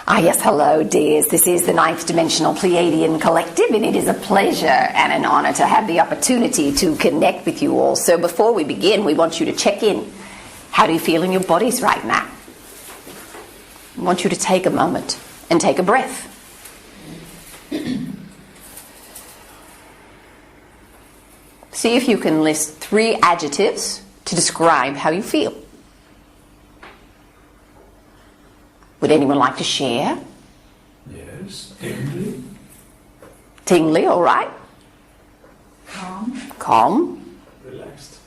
Ah yes, hello dears. This is the Ninth Dimensional Pleiadian Collective, and it is a pleasure and an honor to have the opportunity to connect with you all. So before we begin, we want you to check in. How do you feel in your bodies right now? I want you to take a moment and take a breath. See if you can list 3 adjectives to describe how you feel. Would anyone like to share? Yes, tingly. Tingly, all right. Calm. Calm. Relaxed.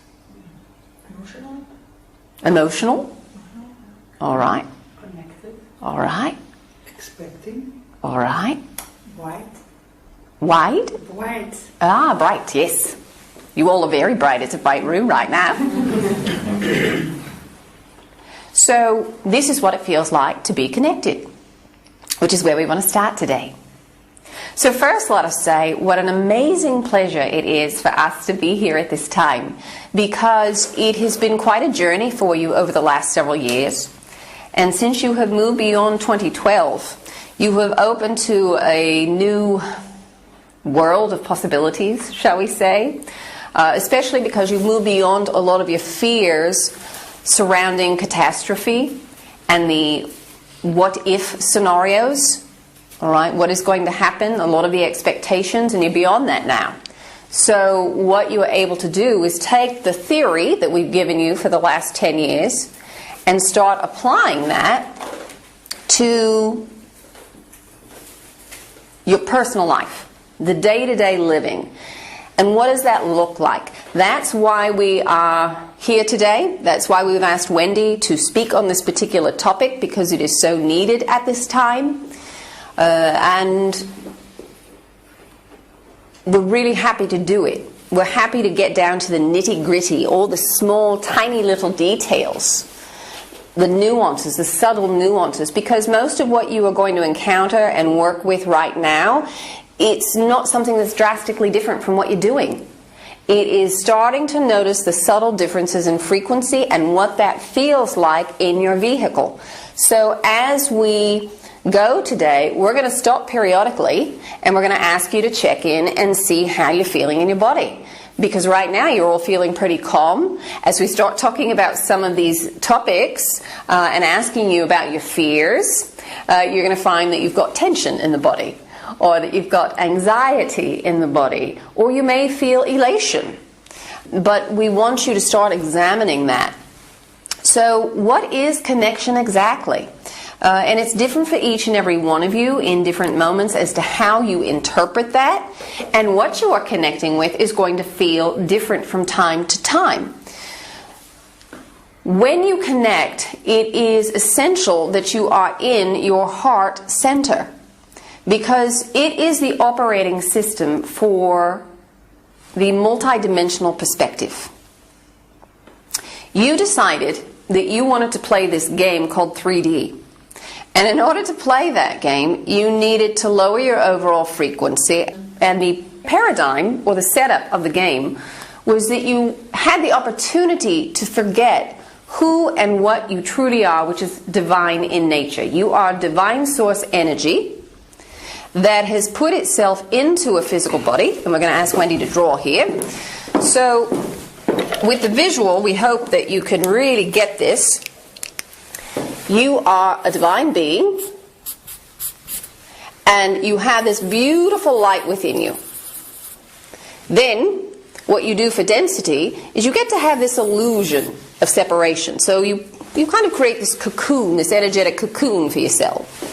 Emotional. Emotional. All right. Connected. All right. Expecting. All right. White. Wide. White. Ah, bright, yes. You all are very bright. It's a bright room right now. So this is what it feels like to be connected, which is where we want to start today. So first, let us say what an amazing pleasure it is for us to be here at this time, because it has been quite a journey for you over the last several years. And since you have moved beyond 2012, you have opened to a new world of possibilities, shall we say, especially because you've moved beyond a lot of your fears surrounding catastrophe and the what-if scenarios. All right, what is going to happen, a lot of the expectations, and you're beyond that now. So what you are able to do is take the theory that we've given you for the last 10 years and start applying that to your personal life, the day-to-day living. And what does that look like? That's why we are here today. That's why we've asked Wendy to speak on this particular topic, because it is so needed at this time. And we're really happy to do it. We're happy to get down to the nitty-gritty, all the small, tiny little details, the nuances, the subtle nuances, because most of what you are going to encounter and work with right now, it's not something that's drastically different from what you're doing. It is starting to notice the subtle differences in frequency and what that feels like in your vehicle. So as we go today, we're going to stop periodically and we're going to ask you to check in and see how you're feeling in your body. Because right now you're all feeling pretty calm. As we start talking about some of these topics and asking you about your fears, you're going to find that you've got tension in the body, or that you've got anxiety in the body, or you may feel elation. But we want you to start examining that. So what is connection exactly? And it's different for each and every one of you in different moments as to how you interpret that. And what you are connecting with is going to feel different from time to time. When you connect, it is essential that you are in your heart center, because it is the operating system for the multidimensional perspective. You decided that you wanted to play this game called 3D. And in order to play that game, you needed to lower your overall frequency. And the paradigm, or the setup of the game, was that you had the opportunity to forget who and what you truly are, which is divine in nature. You are divine source energy that has put itself into a physical body. And we're going to ask Wendy to draw here. So with the visual, we hope that you can really get this. You are a divine being, and you have this beautiful light within you. Then, what you do for density is you get to have this illusion of separation. So you kind of create this cocoon, this energetic cocoon for yourself.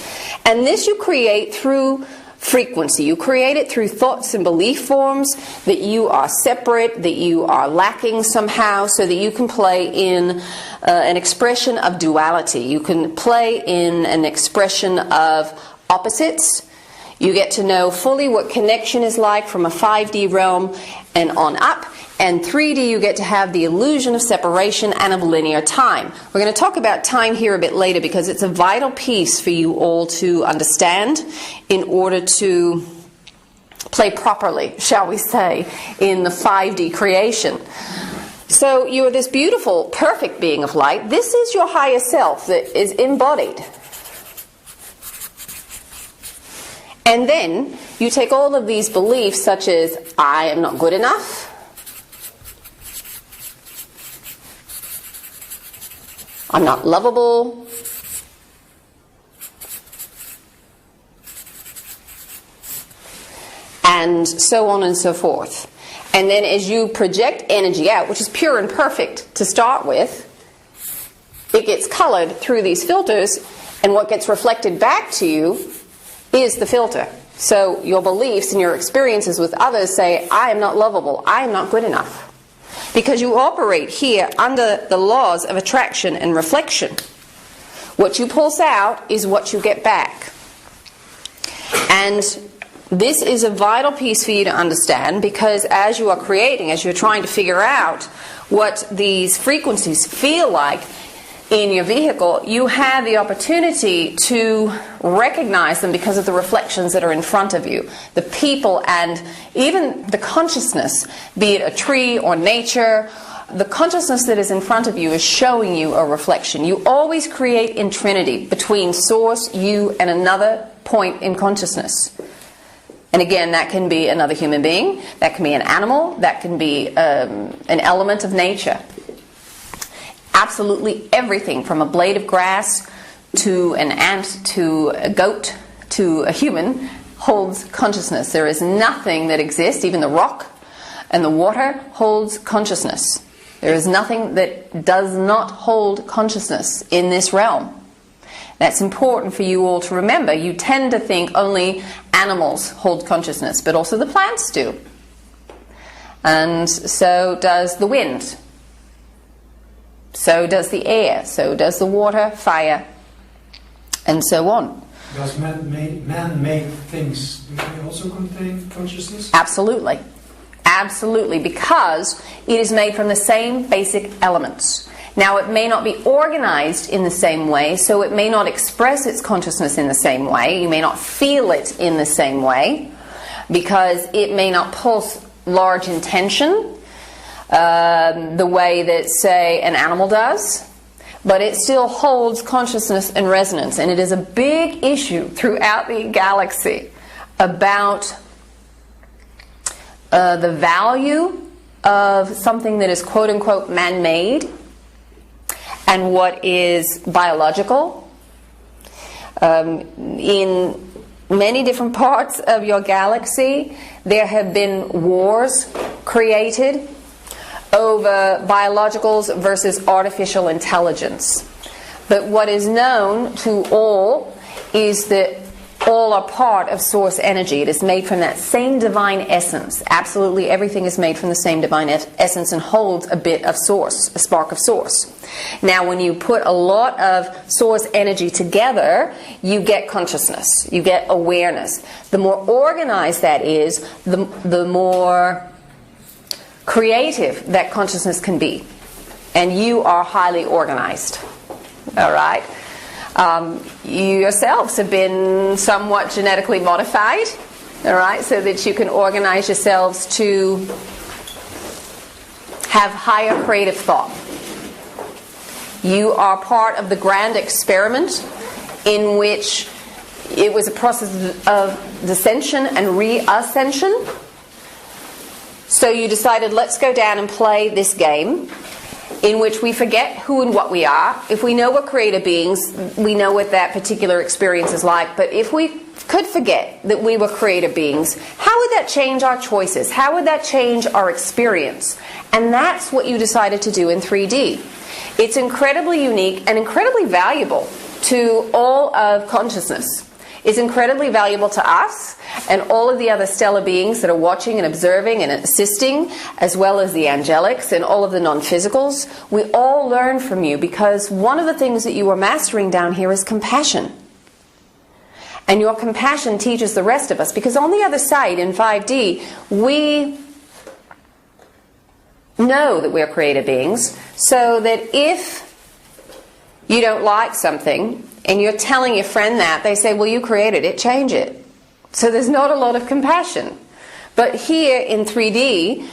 And this you create through frequency. You create it through thoughts and belief forms that you are separate, that you are lacking somehow, so that you can play in an expression of duality. You can play in an expression of opposites. You get to know fully what connection is like from a 5D realm and on up. And 3D, you get to have the illusion of separation and of linear time. We're going to talk about time here a bit later, because it's a vital piece for you all to understand in order to play properly, shall we say, in the 5D creation. So you are this beautiful, perfect being of light. This is your higher self that is embodied. And then you take all of these beliefs, such as I am not good enough, I'm not lovable, and so on and so forth. And then as you project energy out, which is pure and perfect to start with, it gets colored through these filters, and what gets reflected back to you is the filter. So your beliefs and your experiences with others say, I am not lovable, I am not good enough. Because you operate here under the laws of attraction and reflection. What you pulse out is what you get back. And this is a vital piece for you to understand, because as you are creating, as you're trying to figure out what these frequencies feel like in your vehicle, you have the opportunity to recognize them because of the reflections that are in front of you. The people and even the consciousness, be it a tree or nature, the consciousness that is in front of you is showing you a reflection. You always create in trinity between source, you, and another point in consciousness. And again, that can be another human being, that can be an animal, that can be an element of nature. Absolutely everything from a blade of grass to an ant to a goat to a human holds consciousness. There is nothing that exists, even the rock and the water holds consciousness. There is nothing that does not hold consciousness in this realm. That's important for you all to remember. You tend to think only animals hold consciousness, but also the plants do. And so does the wind. So does the air. So does the water, fire, and so on. Does man-made things, do they also contain consciousness? Absolutely. Absolutely, because it is made from the same basic elements. Now, it may not be organized in the same way, so it may not express its consciousness in the same way. You may not feel it in the same way, because it may not pulse large intention the way that, say, an animal does, but it still holds consciousness and resonance. And it is a big issue throughout the galaxy about the value of something that is quote-unquote man-made and what is biological. In many different parts of your galaxy, there have been wars created over biologicals versus artificial intelligence. But what is known to all is that all are part of source energy. It is made from that same divine essence. Absolutely everything is made from the same divine essence and holds a bit of source, a spark of source. Now, when you put a lot of source energy together, you get consciousness, you get awareness. The more organized that is, the more creative that consciousness can be. And you are highly organized. All right? You yourselves have been somewhat genetically modified, all right, so that you can organize yourselves to have higher creative thought. You are part of the grand experiment in which it was a process of descension and reascension. So you decided, let's go down and play this game in which we forget who and what we are. If we know we're creator beings, we know what that particular experience is like. But if we could forget that we were creator beings, how would that change our choices? How would that change our experience? And that's what you decided to do in 3D. It's incredibly unique and incredibly valuable to all of consciousness. It's incredibly valuable to us and all of the other stellar beings that are watching and observing and assisting, as well as the angelics and all of the non-physicals. We all learn from you, because one of the things that you are mastering down here is compassion. And your compassion teaches the rest of us, because on the other side, in 5D, we know that we're creator beings, so that if you don't like something and you're telling your friend that, they say, well, you created it, change it. So there's not a lot of compassion. But here in 3D,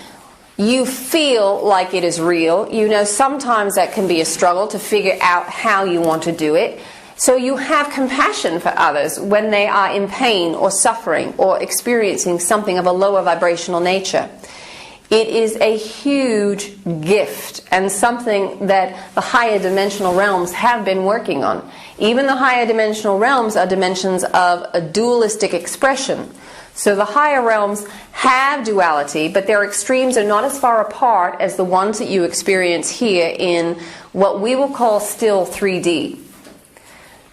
you feel like it is real. You know, sometimes that can be a struggle to figure out how you want to do it. So you have compassion for others when they are in pain or suffering or experiencing something of a lower vibrational nature. It is a huge gift and something that the higher dimensional realms have been working on. Even the higher dimensional realms are dimensions of a dualistic expression. So the higher realms have duality, but their extremes are not as far apart as the ones that you experience here in what we will call still 3D.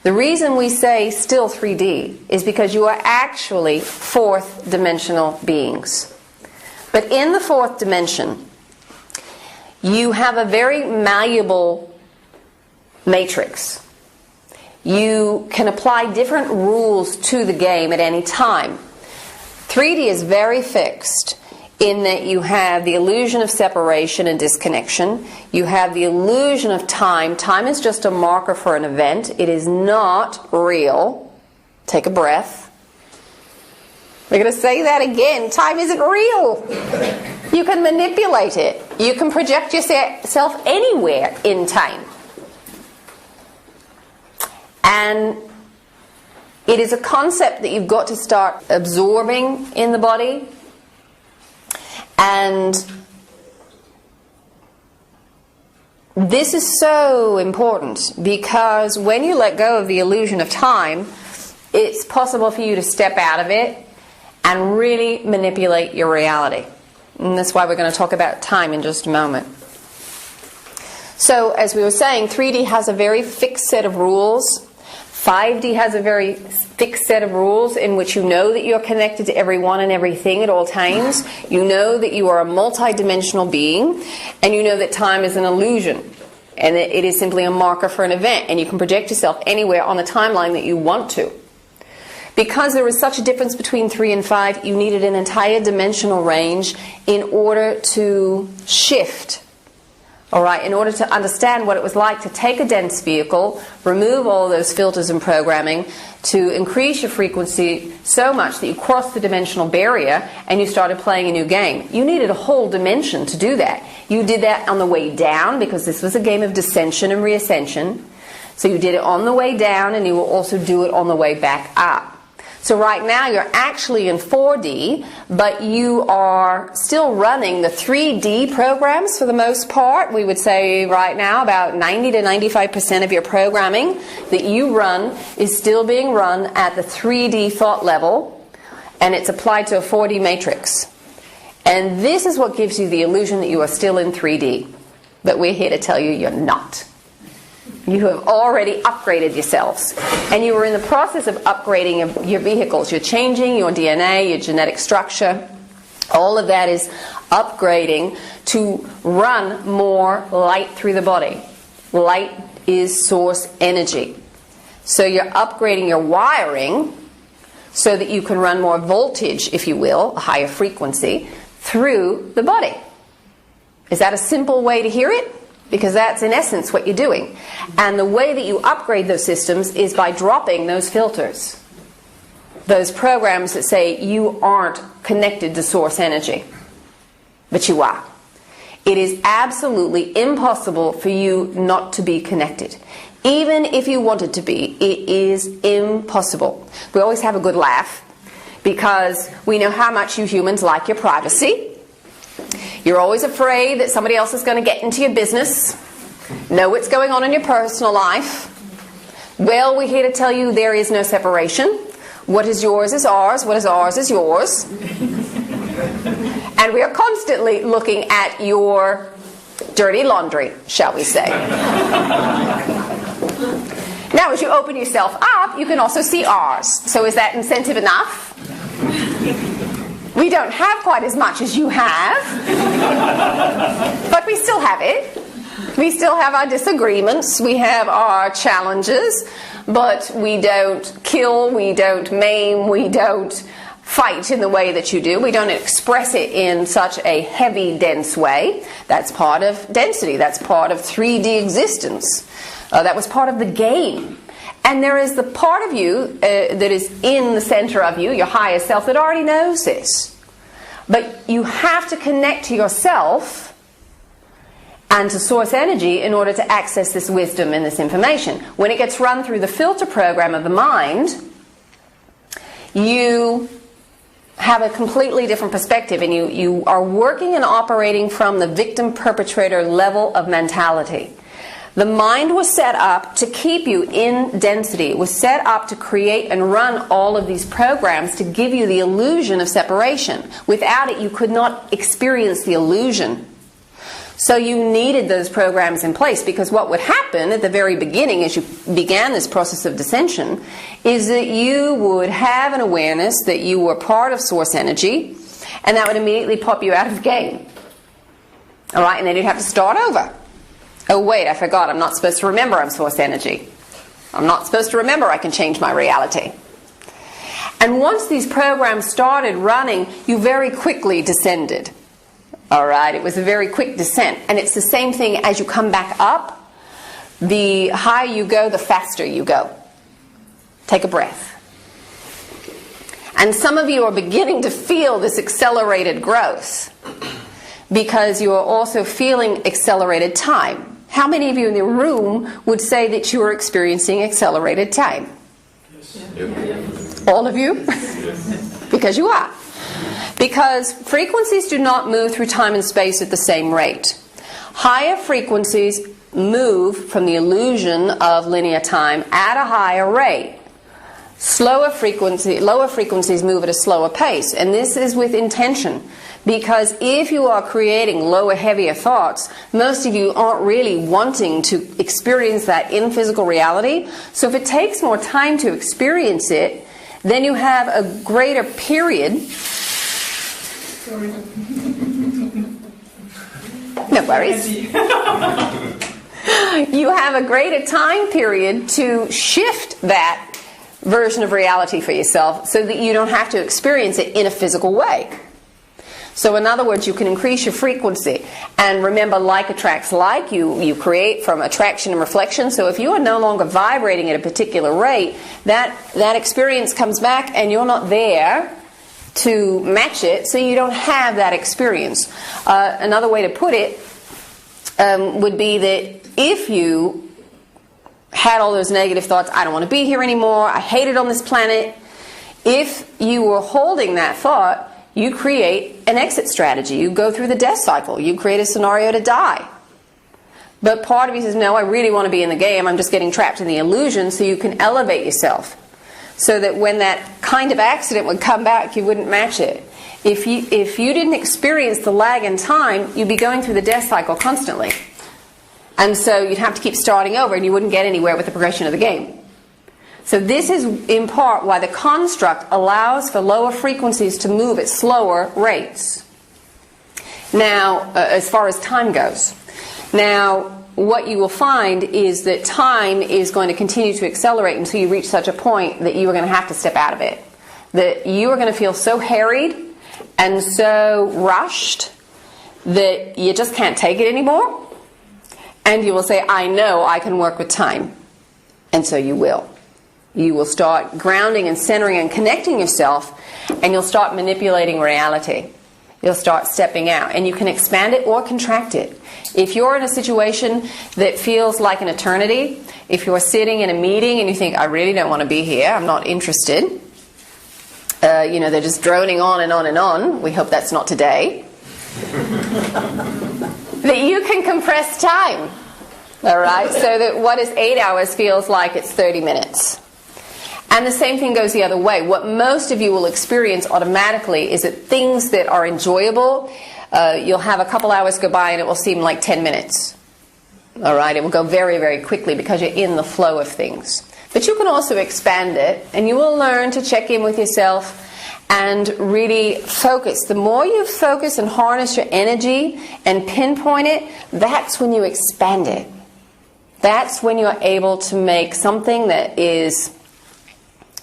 The reason we say still 3D is because you are actually fourth dimensional beings. But in the fourth dimension, you have a very malleable matrix. You can apply different rules to the game at any time. 3D is very fixed in that you have the illusion of separation and disconnection. You have the illusion of time. Time is just a marker for an event. It is not real. Take a breath. We're going to say that again. Time isn't real. You can manipulate it. You can project yourself anywhere in time. And it is a concept that you've got to start absorbing in the body. And this is so important because when you let go of the illusion of time, it's possible for you to step out of it and really manipulate your reality. And that's why we're going to talk about time in just a moment. So, as we were saying, 3D has a very fixed set of rules. 5D has a very fixed set of rules in which you know that you're connected to everyone and everything at all times. You know that you are a multidimensional being, and you know that time is an illusion, and that it is simply a marker for an event, and you can project yourself anywhere on the timeline that you want to. Because there is such a difference between 3 and 5, you needed an entire dimensional range in order to shift. All right, in order to understand what it was like to take a dense vehicle, remove all those filters and programming, to increase your frequency so much that you crossed the dimensional barrier and you started playing a new game. You needed a whole dimension to do that. You did that on the way down because this was a game of descension and reascension. So you did it on the way down and you will also do it on the way back up. So right now you're actually in 4D, but you are still running the 3D programs for the most part. We would say right now about 90 to 95% of your programming that you run is still being run at the 3D thought level, and it's applied to a 4D matrix. And this is what gives you the illusion that you are still in 3D. But we're here to tell you you're not. You have already upgraded yourselves. And you are in the process of upgrading your vehicles. You're changing your DNA, your genetic structure. All of that is upgrading to run more light through the body. Light is source energy. So you're upgrading your wiring so that you can run more voltage, if you will, a higher frequency, through the body. Is that a simple way to hear it? Because that's in essence what you're doing. And the way that you upgrade those systems is by dropping those filters. Those programs that say you aren't connected to source energy. But you are. It is absolutely impossible for you not to be connected. Even if you wanted to be, it is impossible. We always have a good laugh because we know how much you humans like your privacy. You're always afraid that somebody else is going to get into your business, know what's going on in your personal life. Well, we're here to tell you there is no separation. What is yours is ours. What is ours is yours. And we are constantly looking at your dirty laundry, shall we say. Now, as you open yourself up, you can also see ours. So is that incentive enough? We don't have quite as much as you have, but we still have it. We still have our disagreements, we have our challenges, but we don't kill, we don't maim, we don't fight in the way that you do. We don't express it in such a heavy, dense way. That's part of density. That's part of 3D existence. That was part of the game. And there is the part of you that is in the center of you, your higher self, that already knows this. But you have to connect to yourself and to source energy in order to access this wisdom and this information. When it gets run through the filter program of the mind, you have a completely different perspective, and you are working and operating from the victim-perpetrator level of mentality. The mind was set up to keep you in density. It was set up to create and run all of these programs to give you the illusion of separation. Without it, you could not experience the illusion. So you needed those programs in place, because what would happen at the very beginning as you began this process of descension is that you would have an awareness that you were part of source energy, and that would immediately pop you out of the game. All right, and then you'd have to start over. Oh wait, I forgot, I'm not supposed to remember I'm source energy. I'm not supposed to remember I can change my reality. And once these programs started running, you very quickly descended. All right, it was a very quick descent. And it's the same thing as you come back up. The higher you go, the faster you go. Take a breath. And some of you are beginning to feel this accelerated growth, because you are also feeling accelerated time. How many of you in the room would say that you are experiencing accelerated time? Yes. All of you? Yes. Because you are. Because frequencies do not move through time and space at the same rate. Higher frequencies move from the illusion of linear time at a higher rate. Lower frequencies move at a slower pace, and this is with intention. Because if you are creating lower, heavier thoughts, most of you aren't really wanting to experience that in physical reality. So if it takes more time to experience it, then you have a greater period. No worries. You have a greater time period to shift that version of reality for yourself so that you don't have to experience it in a physical way. So in other words, you can increase your frequency. And remember, like attracts like. You create from attraction and reflection. So if you are no longer vibrating at a particular rate, that experience comes back and you're not there to match it, so you don't have that experience. Another way to put it would be that if you had all those negative thoughts, I don't want to be here anymore, I hate it on this planet, if you were holding that thought, you create an exit strategy. You go through the death cycle. You create a scenario to die. But part of you says, no, I really want to be in the game. I'm just getting trapped in the illusion, so you can elevate yourself. So that when that kind of accident would come back, you wouldn't match it. If you didn't experience the lag in time, you'd be going through the death cycle constantly. And so you'd have to keep starting over, and you wouldn't get anywhere with the progression of the game. So this is in part why the construct allows for lower frequencies to move at slower rates. Now, as far as time goes. Now, what you will find is that time is going to continue to accelerate until you reach such a point that you are going to have to step out of it. That you are going to feel so harried and so rushed that you just can't take it anymore. And you will say, I know I can work with time. And so you will. You will start grounding and centering and connecting yourself, and you'll start manipulating reality. You'll start stepping out, and you can expand it or contract it. If you're in a situation that feels like an eternity, if you're sitting in a meeting and you think, I really don't want to be here, I'm not interested, they're just droning on and on and on, we hope that's not today, that you can compress time, all right, so that what is 8 hours feels like it's 30 minutes. And the same thing goes the other way. What most of you will experience automatically is that things that are enjoyable, you'll have a couple hours go by and it will seem like 10 minutes. All right, it will go very, very quickly because you're in the flow of things. But you can also expand it, and you will learn to check in with yourself and really focus. The more you focus and harness your energy and pinpoint it, that's when you expand it. That's when you're able to make something that is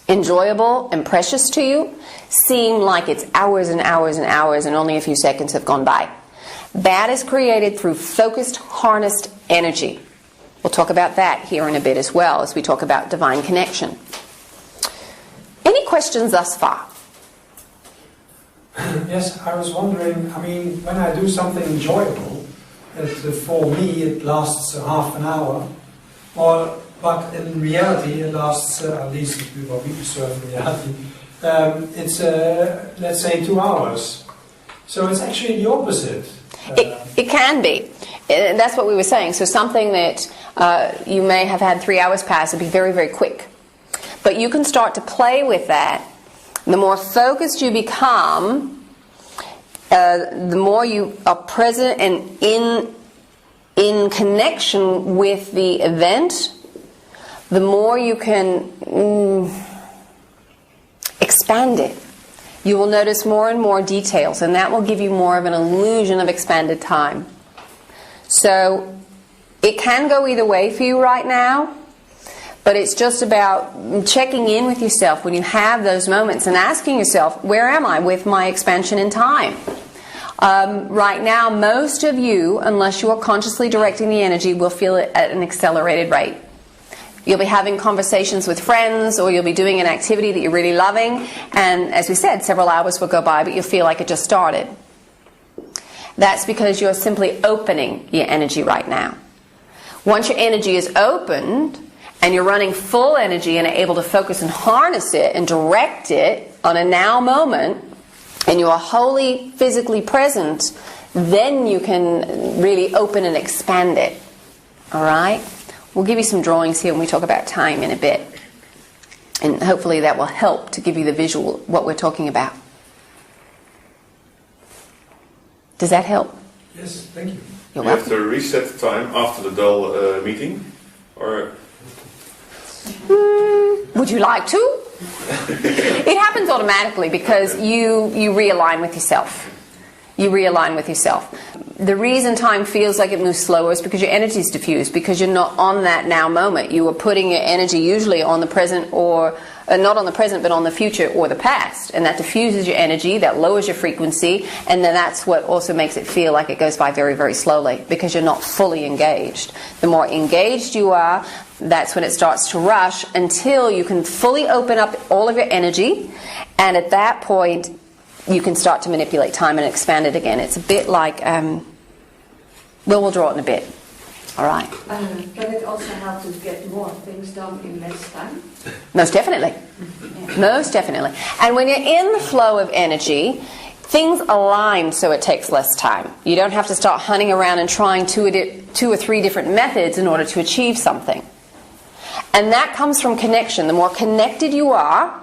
enjoyable and precious to you seem like it's hours and hours and hours and only a few seconds have gone by. That is created through focused, harnessed energy. We'll talk about that here in a bit as well as we talk about divine connection. Any questions thus far? Yes, I was wondering, when I do something enjoyable, For me, it lasts half an hour, but in reality, it lasts at least what we observe in reality. It's let's say 2 hours. So it's actually the opposite. It can be. That's what we were saying. So something that you may have had 3 hours pass would be very, very quick. But you can start to play with that. The more focused you become, the more you are present and in connection with the event, the more you can expand it. You will notice more and more details, and that will give you more of an illusion of expanded time. So it can go either way for you right now, but it's just about checking in with yourself when you have those moments and asking yourself, where am I with my expansion in time? Right now, most of you, unless you are consciously directing the energy, will feel it at an accelerated rate. You'll be having conversations with friends, or you'll be doing an activity that you're really loving, and as we said, several hours will go by, but you'll feel like it just started. That's because you're simply opening your energy right now. Once your energy is opened, and you're running full energy and are able to focus and harness it and direct it on a now moment, and you are wholly physically present, then you can really open and expand it. Alright? We'll give you some drawings here when we talk about time in a bit. And hopefully that will help to give you the visual what we're talking about. Does that help? Yes, thank you. You're You have welcome. to reset time after the dull meeting, or Would you like to? It happens automatically because you realign with yourself. You realign with yourself. The reason time feels like it moves slower is because your energy is diffused, because you're not on that now moment. You are putting your energy usually on the present, or not on the present, but on the future or the past. And that diffuses your energy, that lowers your frequency, and then that's what also makes it feel like it goes by very, very slowly, because you're not fully engaged. The more engaged you are, that's when it starts to rush until you can fully open up all of your energy, and at that point you can start to manipulate time and expand it again. It's a bit like, we'll draw it in a bit. All right. Can it also help to get more things done in less time? Most definitely. Most definitely. And when you're in the flow of energy, things align so it takes less time. You don't have to start hunting around and trying two or three different methods in order to achieve something. And that comes from connection. The more connected you are,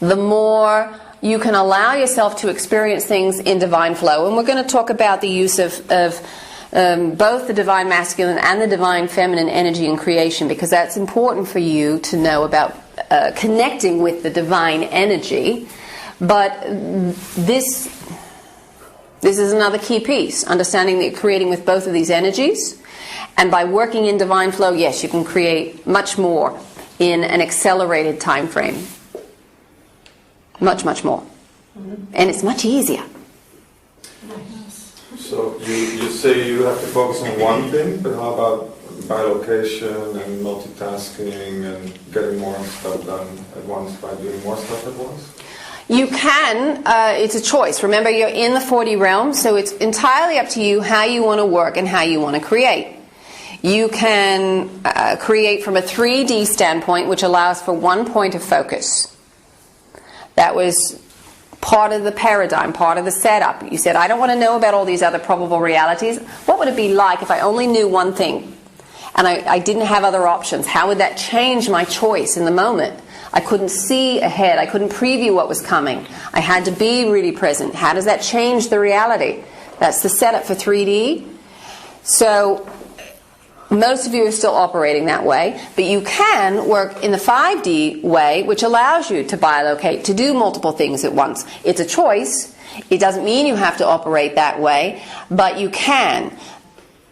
the more you can allow yourself to experience things in divine flow. And we're going to talk about the use of both the divine masculine and the divine feminine energy in creation, because that's important for you to know about connecting with the divine energy. But this is another key piece, understanding that you're creating with both of these energies. And by working in divine flow, yes, you can create much more in an accelerated time frame. Much, much more. And it's much easier. so you say you have to focus on one thing, but how about bilocation and multitasking and getting more stuff done at once by doing more stuff at once? You can, it's a choice. Remember, you're in the 4D realm, so it's entirely up to you how you want to work and how you want to create. You can create from a 3D standpoint, which allows for one point of focus. That was part of the paradigm, part of the setup. You said, I don't want to know about all these other probable realities. What would it be like if I only knew one thing and I didn't have other options? How would that change my choice in the moment? I couldn't see ahead. I couldn't preview what was coming. I had to be really present. How does that change the reality? That's the setup for 3D. So most of you are still operating that way, but you can work in the 5D way, which allows you to bilocate, to do multiple things at once. It's a choice. It doesn't mean you have to operate that way, but you can.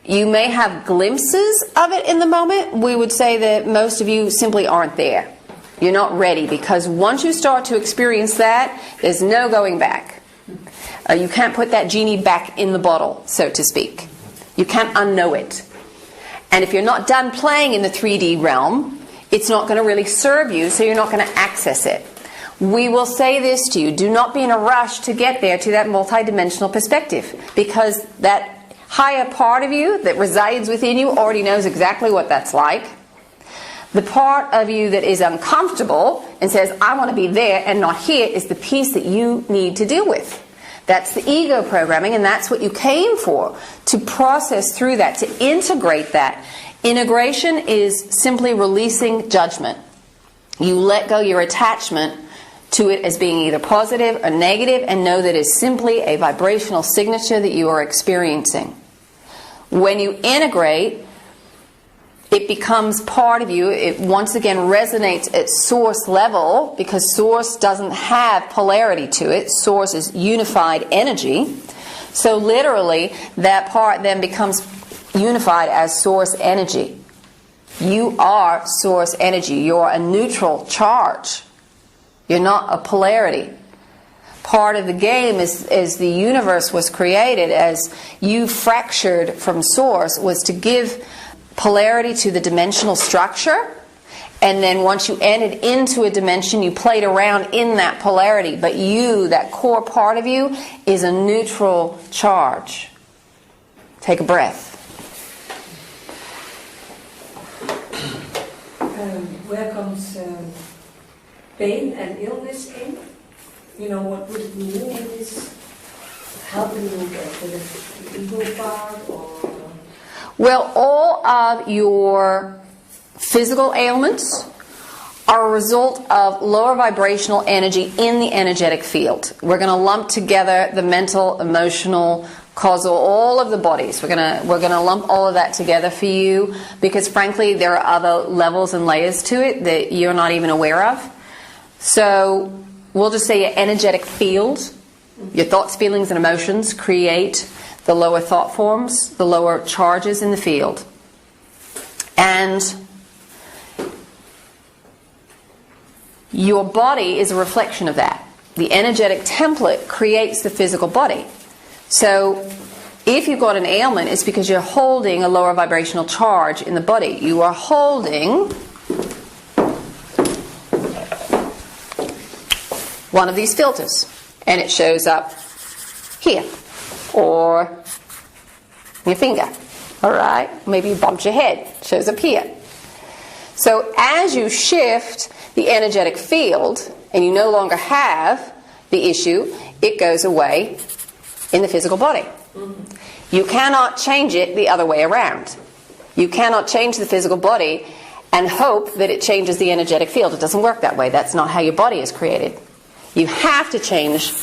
You may have glimpses of it in the moment. We would say that most of you simply aren't there. You're not ready, because once you start to experience that, there's no going back. You can't put that genie back in the bottle, so to speak. You can't unknow it. And if you're not done playing in the 3D realm, it's not going to really serve you, so you're not going to access it. We will say this to you: do not be in a rush to get there, to that multidimensional perspective, because that higher part of you that resides within you already knows exactly what that's like. The part of you that is uncomfortable and says, I want to be there and not here, is the piece that you need to deal with. That's the ego programming, and that's what you came for, to process through that, to integrate that. Integration is simply releasing judgment. You let go your attachment to it as being either positive or negative, and know that it's simply a vibrational signature that you are experiencing. When you integrate, it becomes part of you. It once again resonates at source level, because source doesn't have polarity to it. Source is unified energy. So literally, that part then becomes unified as source energy. You are source energy. You're a neutral charge. You're not a polarity. Part of the game as the universe was created, as you fractured from source, was to give polarity to the dimensional structure, and then once you entered into a dimension, you played around in that polarity. But you, that core part of you, is a neutral charge. Take a breath. Where comes pain and illness in? You know, what would it mean in this helping you get to the ego part, or? Well, all of your physical ailments are a result of lower vibrational energy in the energetic field. We're going to lump together the mental, emotional, causal, all of the bodies. We're going to lump all of that together for you, because frankly there are other levels and layers to it that you're not even aware of. So we'll just say your energetic field, your thoughts, feelings, and emotions create the lower thought forms, the lower charges in the field. And your body is a reflection of that. The energetic template creates the physical body. So if you've got an ailment, it's because you're holding a lower vibrational charge in the body. You are holding one of these filters, and it shows up here, or your finger. Alright? Maybe you bumped your head. It shows up here. So as you shift the energetic field, and you no longer have the issue, it goes away in the physical body. You cannot change it the other way around. You cannot change the physical body and hope that it changes the energetic field. It doesn't work that way. That's not how your body is created. You have to change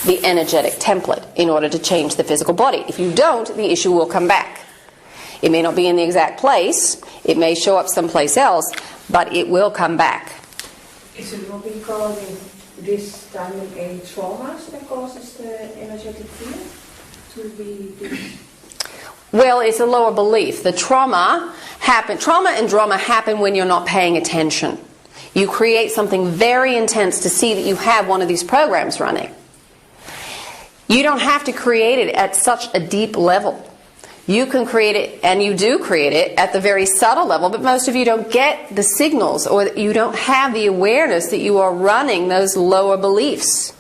the energetic template in order to change the physical body. If you don't, the issue will come back. It may not be in the exact place. It may show up someplace else, but it will come back. Is it what we call this time a trauma that causes the energetic field to be this? Well, it's a lower belief. The trauma and drama happen when you're not paying attention. You create something very intense to see that you have one of these programs running. You don't have to create it at such a deep level. You can create it, and you do create it, at the very subtle level, but most of you don't get the signals, or you don't have the awareness that you are running those lower beliefs.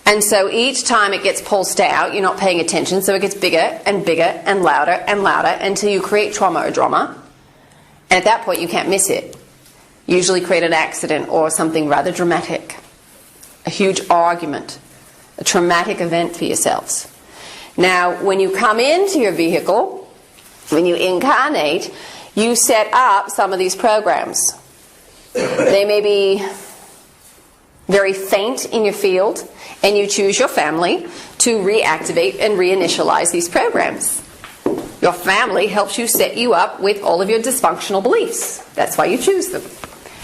And so each time it gets pulsed out, you're not paying attention, so it gets bigger and bigger and louder until you create trauma or drama. And at that point you can't miss it. Usually create an accident or something rather dramatic. A huge argument. A traumatic event for yourselves. Now, when you come into your vehicle, when you incarnate, you set up some of these programs. They may be very faint in your field, and you choose your family to reactivate and reinitialize these programs. Your family helps you set you up with all of your dysfunctional beliefs. That's why you choose them.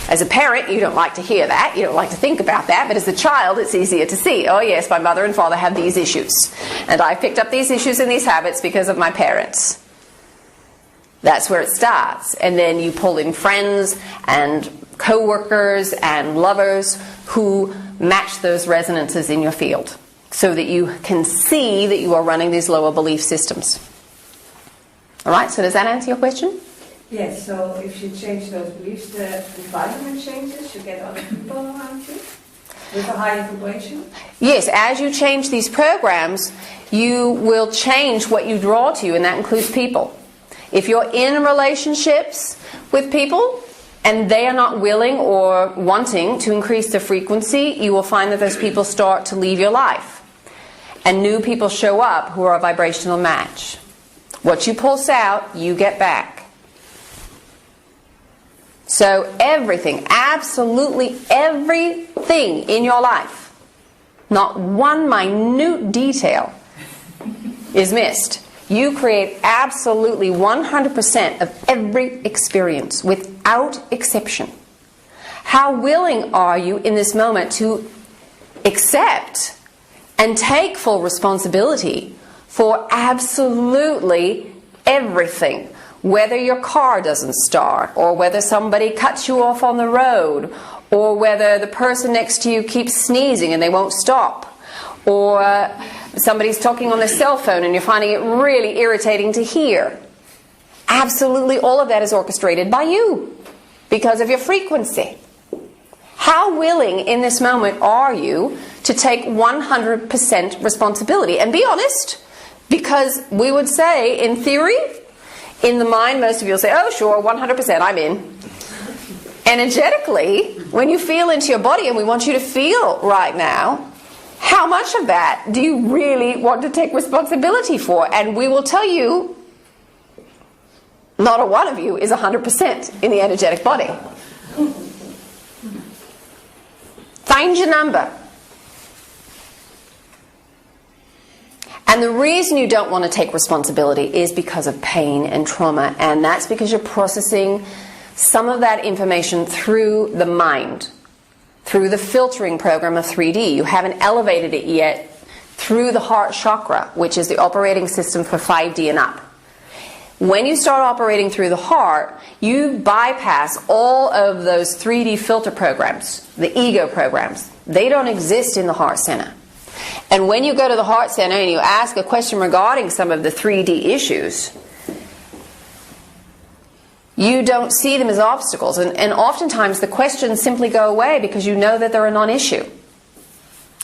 As a parent, you don't like to hear that, you don't like to think about that, but as a child it's easier to see, oh yes, my mother and father have these issues, and I picked up these issues and these habits because of my parents. That's where it starts. And then you pull in friends and co-workers and lovers who match those resonances in your field, so that you can see that you are running these lower belief systems. Alright, so does that answer your question? Yes, so if you change those beliefs, the environment changes, you get other people around you. With a higher vibration? Yes, as you change these programs, you will change what you draw to you, and that includes people. If you're in relationships with people and they are not willing or wanting to increase the frequency, you will find that those people start to leave your life. And new people show up who are a vibrational match. What you pulse out, you get back. So everything, absolutely everything in your life, not one minute detail is missed. You create absolutely 100% of every experience without exception. How willing are you in this moment to accept and take full responsibility for absolutely everything? Whether your car doesn't start, or whether somebody cuts you off on the road, or whether the person next to you keeps sneezing and they won't stop, or somebody's talking on their cell phone and you're finding it really irritating to hear. Absolutely all of that is orchestrated by you because of your frequency. How willing in this moment are you to take 100% responsibility? And be honest, because we would say, in theory, in the mind, most of you will say, oh sure, 100%, I'm in. Energetically, when you feel into your body, and we want you to feel right now, how much of that do you really want to take responsibility for? And we will tell you, not a one of you is 100% in the energetic body. Find your number. And the reason you don't want to take responsibility is because of pain and trauma, and that's because you're processing some of that information through the mind, through the filtering program of 3D. You haven't elevated it yet through the heart chakra, which is the operating system for 5D and up. When you start operating through the heart, you bypass all of those 3D filter programs, the ego programs. They don't exist in the heart center. And when you go to the heart center and you ask a question regarding some of the 3D issues, you don't see them as obstacles. And oftentimes the questions simply go away because you know that they're a non-issue.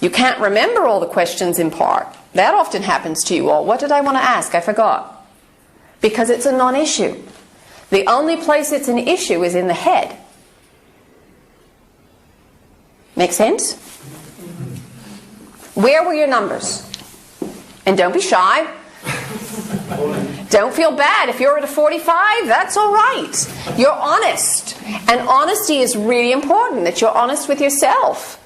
You can't remember all the questions in part. That often happens to you all. What did I want to ask? I forgot. Because it's a non-issue. The only place it's an issue is in the head. Make sense? Where were your numbers? And don't be shy. Don't feel bad. If you're at a 45, that's all right. You're honest. And honesty is really important, that you're honest with yourself.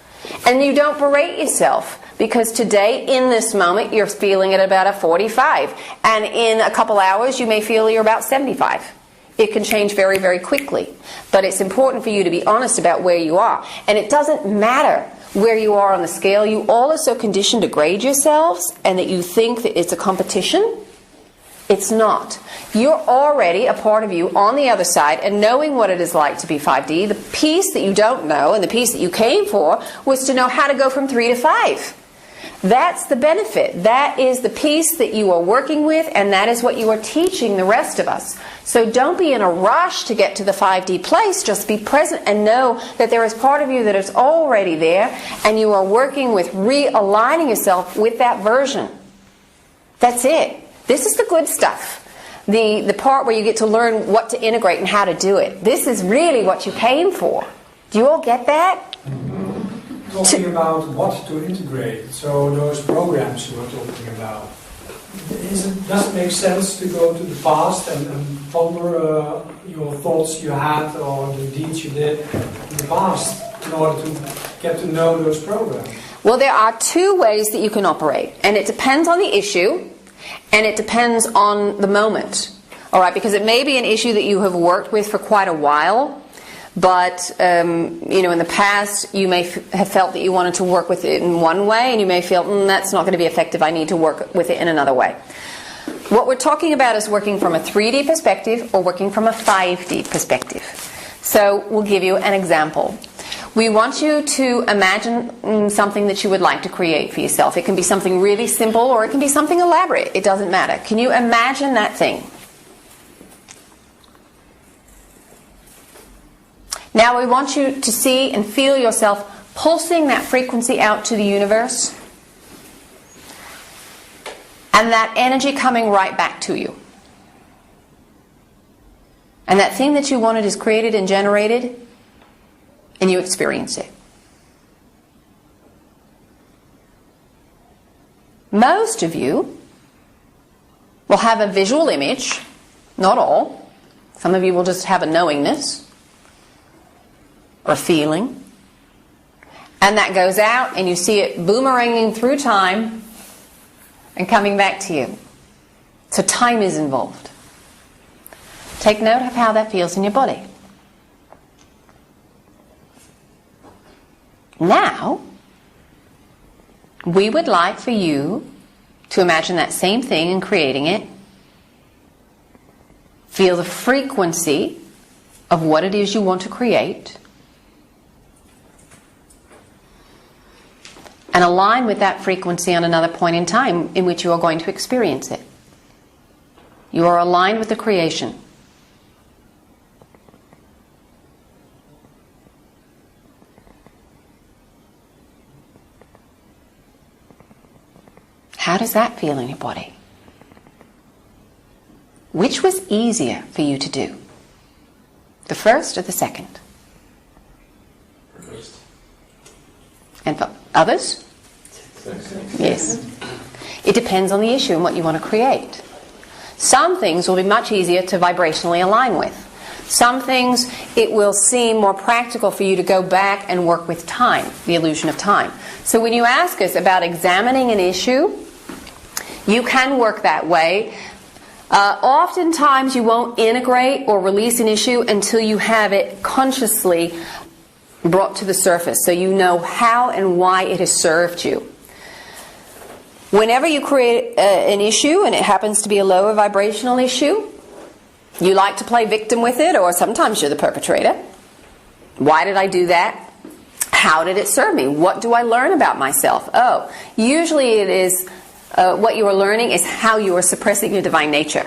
And you don't berate yourself. Because today, in this moment, you're feeling at about a 45. And in a couple hours, you may feel you're about 75. It can change very, very quickly. But it's important for you to be honest about where you are. And it doesn't matter where you are on the scale. You all are so conditioned to grade yourselves and that you think that it's a competition. It's not. You're already a part of you on the other side, and knowing what it is like to be 5D, the piece that you don't know and the piece that you came for was to know how to go from 3 to 5. That's the benefit. That is the piece that you are working with, and that is what you are teaching the rest of us. So don't be in a rush to get to the 5D place. Just be present and know that there is part of you that is already there, and you are working with realigning yourself with that version. That's it. This is the good stuff. The part where you get to learn what to integrate and how to do it. This is really what you came for. Do you all get that? Talking about what to integrate, so those programs you were talking about, does it make sense to go to the past and ponder your thoughts you had or the deeds you did in the past in order to get to know those programs? Well, there are two ways that you can operate, and it depends on the issue and it depends on the moment. All right, because it may be an issue that you have worked with for quite a while. But, you know, in the past, you may have felt that you wanted to work with it in one way, and you may feel, that's not going to be effective, I need to work with it in another way. What we're talking about is working from a 3D perspective or working from a 5D perspective. So we'll give you an example. We want you to imagine something that you would like to create for yourself. It can be something really simple or it can be something elaborate. It doesn't matter. Can you imagine that thing? Now we want you to see and feel yourself pulsing that frequency out to the universe, and that energy coming right back to you. And that thing that you wanted is created and generated, and you experience it. Most of you will have a visual image, not all. Some of you will just have a knowingness or a feeling. And that goes out and you see it boomeranging through time and coming back to you. So time is involved. Take note of how that feels in your body. Now, we would like for you to imagine that same thing and creating it. Feel the frequency of what it is you want to create. And align with that frequency on another point in time in which you are going to experience it. You are aligned with the creation. How does that feel in your body? Which was easier for you to do? The first or the second? First. And for others? Yes. It depends on the issue and what you want to create. Some things will be much easier to vibrationally align with. Some things it will seem more practical for you to go back and work with time, the illusion of time. So when you ask us about examining an issue, you can work that way. Oftentimes you won't integrate or release an issue until you have it consciously brought to the surface, so you know how and why it has served you. Whenever you create an issue, and it happens to be a lower vibrational issue, you like to play victim with it, or sometimes you're the perpetrator. Why did I do that? How did it serve me? What do I learn about myself? Oh, usually it is what you are learning is how you are suppressing your divine nature.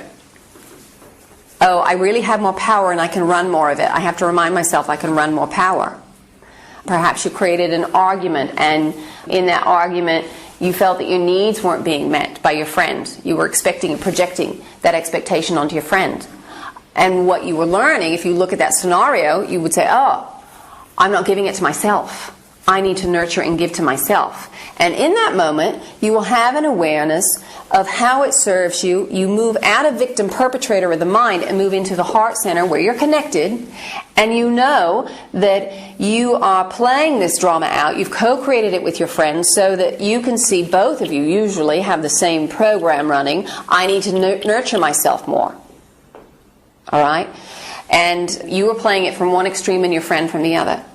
Oh, I really have more power and I can run more of it. I have to remind myself I can run more power. Perhaps you created an argument, and in that argument you felt that your needs weren't being met by your friend. You were expecting and projecting that expectation onto your friend. And what you were learning, if you look at that scenario, you would say, oh, I'm not giving it to myself. I need to nurture and give to myself. And in that moment, you will have an awareness of how it serves you. You move out of victim perpetrator of the mind and move into the heart center where you're connected. And you know that you are playing this drama out. You've co-created it with your friends so that you can see both of you usually have the same program running. I need to nurture myself more. All right? And you are playing it from one extreme and your friend from the other.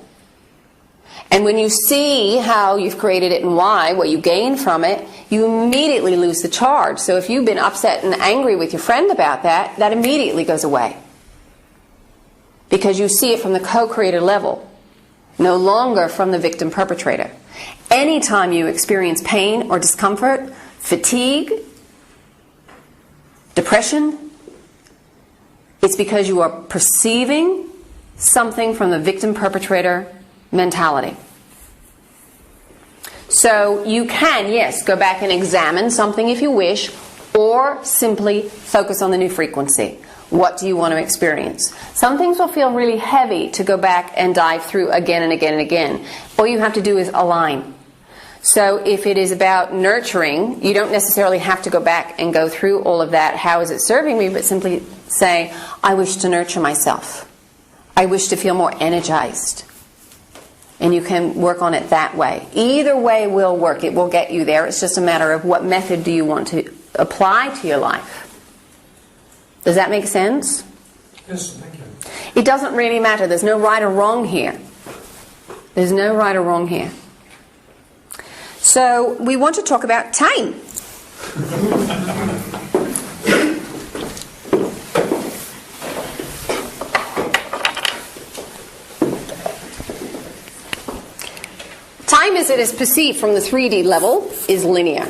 And when you see how you've created it and why, what you gain from it, you immediately lose the charge. So if you've been upset and angry with your friend about that, that immediately goes away. Because you see it from the co-creator level, no longer from the victim perpetrator. Anytime you experience pain or discomfort, fatigue, depression, it's because you are perceiving something from the victim perpetrator mentality. So you can, yes, go back and examine something if you wish, or simply focus on the new frequency. What do you want to experience? Some things will feel really heavy to go back and dive through again and again and again. All you have to do is align. So if it is about nurturing, you don't necessarily have to go back and go through all of that, how is it serving me, but simply say, I wish to nurture myself. I wish to feel more energized. And you can work on it that way. Either way will work. It will get you there. It's just a matter of what method do you want to apply to your life. Does that make sense? Yes, thank you. It doesn't really matter. There's no right or wrong here. There's no right or wrong here. So we want to talk about time. Time as it is perceived from the 3D level is linear.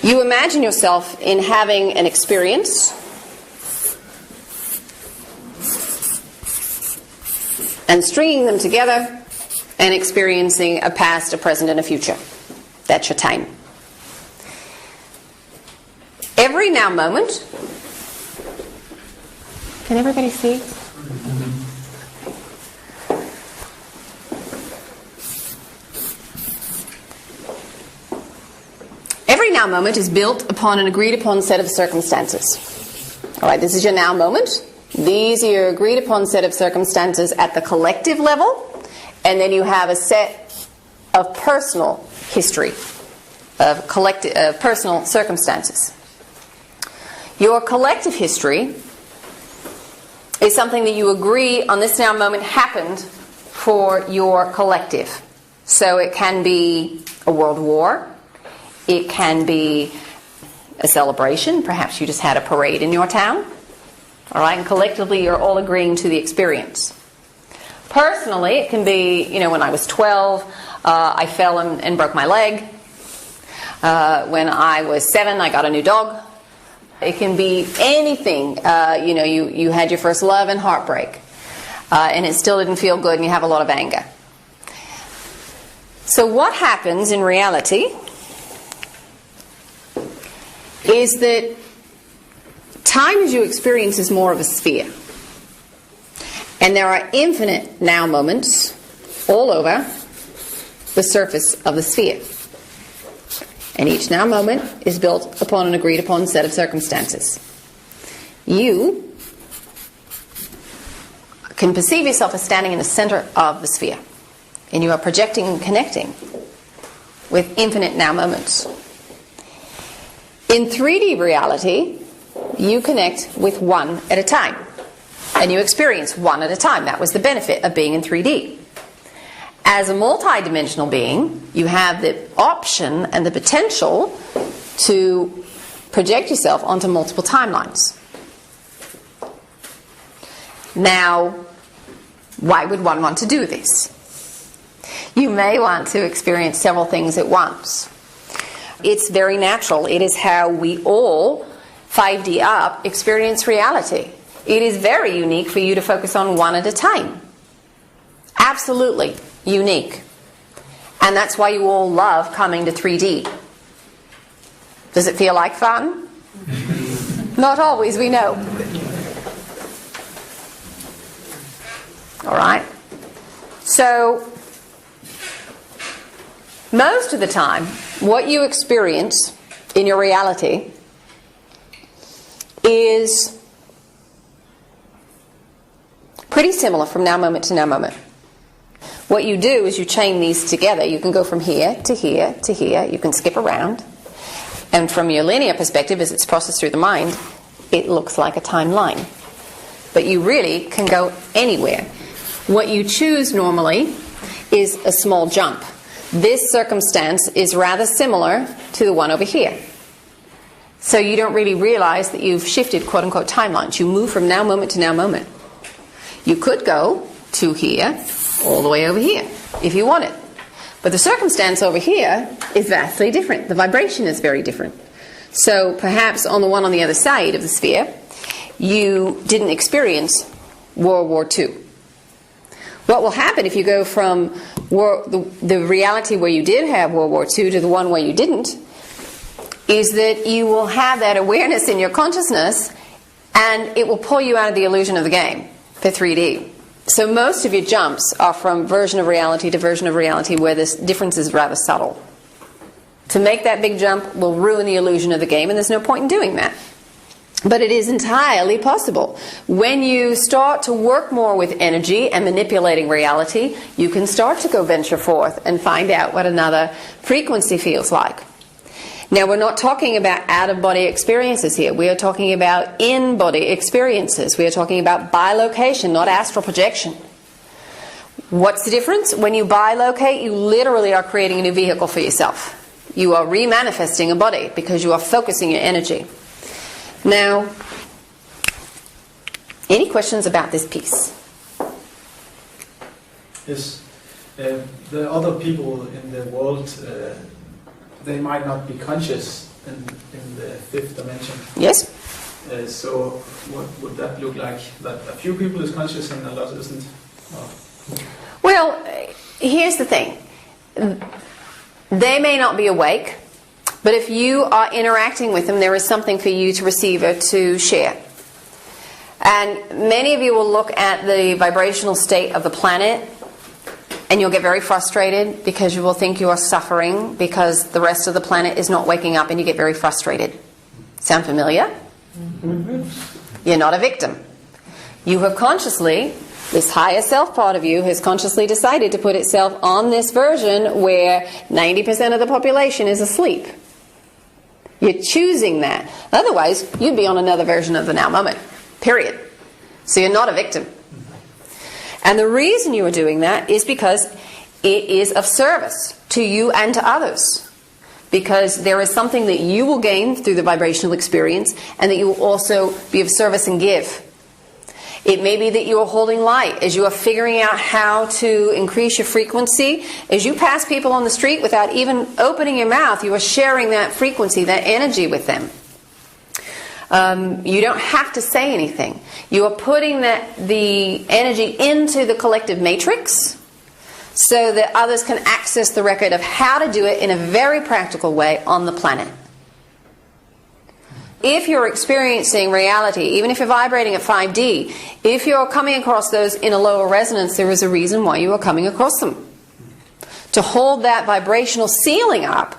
You imagine yourself in having an experience, and stringing them together and experiencing a past, a present, and a future. That's your time. Every now moment, can everybody see? Every now moment is built upon an agreed upon set of circumstances. All right, this is your now moment. These are your agreed upon set of circumstances at the collective level, and then you have a set of personal history, of personal circumstances. Your collective history is something that you agree on this now moment happened for your collective. So it can be a world war. It can be a celebration. Perhaps you just had a parade in your town. All right, and collectively you're all agreeing to the experience. Personally, it can be, when I was 12, I fell and broke my leg. When I was 7, I got a new dog. It can be anything. You had your first love and heartbreak, and it still didn't feel good, and you have a lot of anger. So what happens in reality is that time as you experience is more of a sphere. And there are infinite now moments all over the surface of the sphere. And each now moment is built upon an agreed upon set of circumstances. You can perceive yourself as standing in the center of the sphere. And you are projecting and connecting with infinite now moments. In 3D reality, you connect with one at a time. And you experience one at a time. That was the benefit of being in 3D. As a multidimensional being, you have the option and the potential to project yourself onto multiple timelines. Now, why would one want to do this? You may want to experience several things at once. It's very natural. It is how we all, 5D up, experience reality. It is very unique for you to focus on one at a time. Absolutely unique. And that's why you all love coming to 3D. Does it feel like fun? Not always, we know. All right. So, most of the time, what you experience in your reality is pretty similar from now moment to now moment. What you do is you chain these together. You can go from here to here to here. You can skip around. And from your linear perspective, as it's processed through the mind, it looks like a timeline. But you really can go anywhere. What you choose normally is a small jump. This circumstance is rather similar to the one over here. So you don't really realize that you've shifted quote-unquote timelines. You move from now moment to now moment. You could go to here, all the way over here, if you wanted. But the circumstance over here is vastly different. The vibration is very different. So perhaps on the one on the other side of the sphere, you didn't experience World War II. What will happen if you go from the reality where you did have World War II to the one where you didn't, is that you will have that awareness in your consciousness, and it will pull you out of the illusion of the game for 3D. So most of your jumps are from version of reality to version of reality where this difference is rather subtle. To make that big jump will ruin the illusion of the game, and there's no point in doing that. But it is entirely possible. When you start to work more with energy and manipulating reality, you can start to go venture forth and find out what another frequency feels like. Now, we're not talking about out-of-body experiences here. We are talking about in-body experiences. We are talking about bilocation, not astral projection. What's the difference? When you bilocate, you literally are creating a new vehicle for yourself. You are remanifesting a body because you are focusing your energy. Now, any questions about this piece? Yes. The other people in the world, they might not be conscious in the fifth dimension. Yes. So what would that look like? That a few people is conscious and a lot isn't? Well, here's the thing. They may not be awake, but if you are interacting with them, there is something for you to receive or to share. And many of you will look at the vibrational state of the planet and you'll get very frustrated because you will think you are suffering because the rest of the planet is not waking up, and you get very frustrated. Sound familiar? You're not a victim. You have consciously, this higher self part of you has consciously decided to put itself on this version where 90% of the population is asleep. You're choosing that. Otherwise, you'd be on another version of the now moment. Period. So you're not a victim. And the reason you are doing that is because it is of service to you and to others. Because there is something that you will gain through the vibrational experience, and that you will also be of service and give. It may be that you are holding light as you are figuring out how to increase your frequency. As you pass people on the street without even opening your mouth, you are sharing that frequency, that energy with them. You don't have to say anything. You are putting the energy into the collective matrix so that others can access the record of how to do it in a very practical way on the planet. If you're experiencing reality, even if you're vibrating at 5D, if you're coming across those in a lower resonance, there is a reason why you are coming across them. To hold that vibrational ceiling up,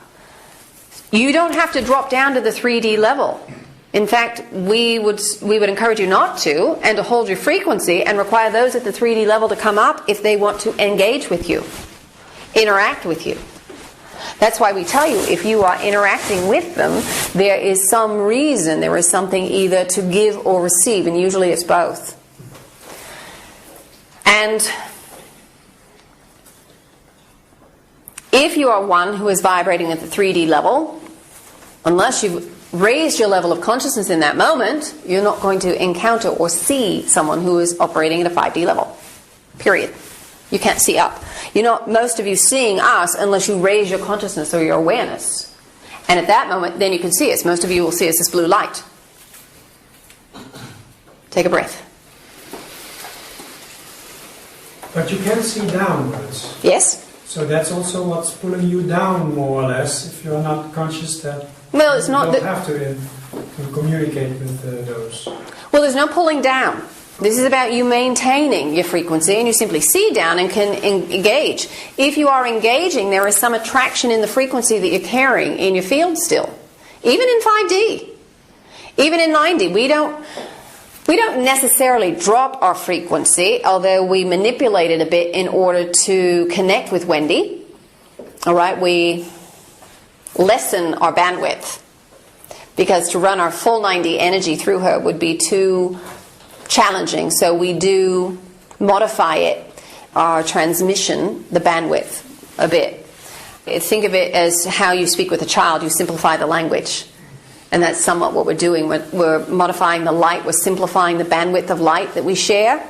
you don't have to drop down to the 3D level. In fact, we would encourage you not to, and to hold your frequency and require those at the 3D level to come up if they want to engage with you, interact with you. That's why we tell you, if you are interacting with them, there is some reason, there is something either to give or receive, and usually it's both. And if you are one who is vibrating at the 3D level, unless you've raised your level of consciousness in that moment, you're not going to encounter or see someone who is operating at a 5D level. Period. You can't see up. You're not, most of you, seeing us unless you raise your consciousness or your awareness. And at that moment, then you can see us. Most of you will see us as blue light. Take a breath. But you can see downwards. Yes? So that's also what's pulling you down, more or less, if you're not conscious that well, it's not you don't have to communicate with those. Well, there's no pulling down. This is about you maintaining your frequency, and you simply see down and can engage. If you are engaging, there is some attraction in the frequency that you're carrying in your field still. Even in 5D. Even in 9D. We don't necessarily drop our frequency, although we manipulate it a bit in order to connect with Wendy. All right, we lessen our bandwidth, because to run our full 9D energy through her would be too challenging. So we do modify it, our transmission, the bandwidth, a bit. Think of it as how you speak with a child. You simplify the language. And that's somewhat what we're doing. We're modifying the light. We're simplifying the bandwidth of light that we share.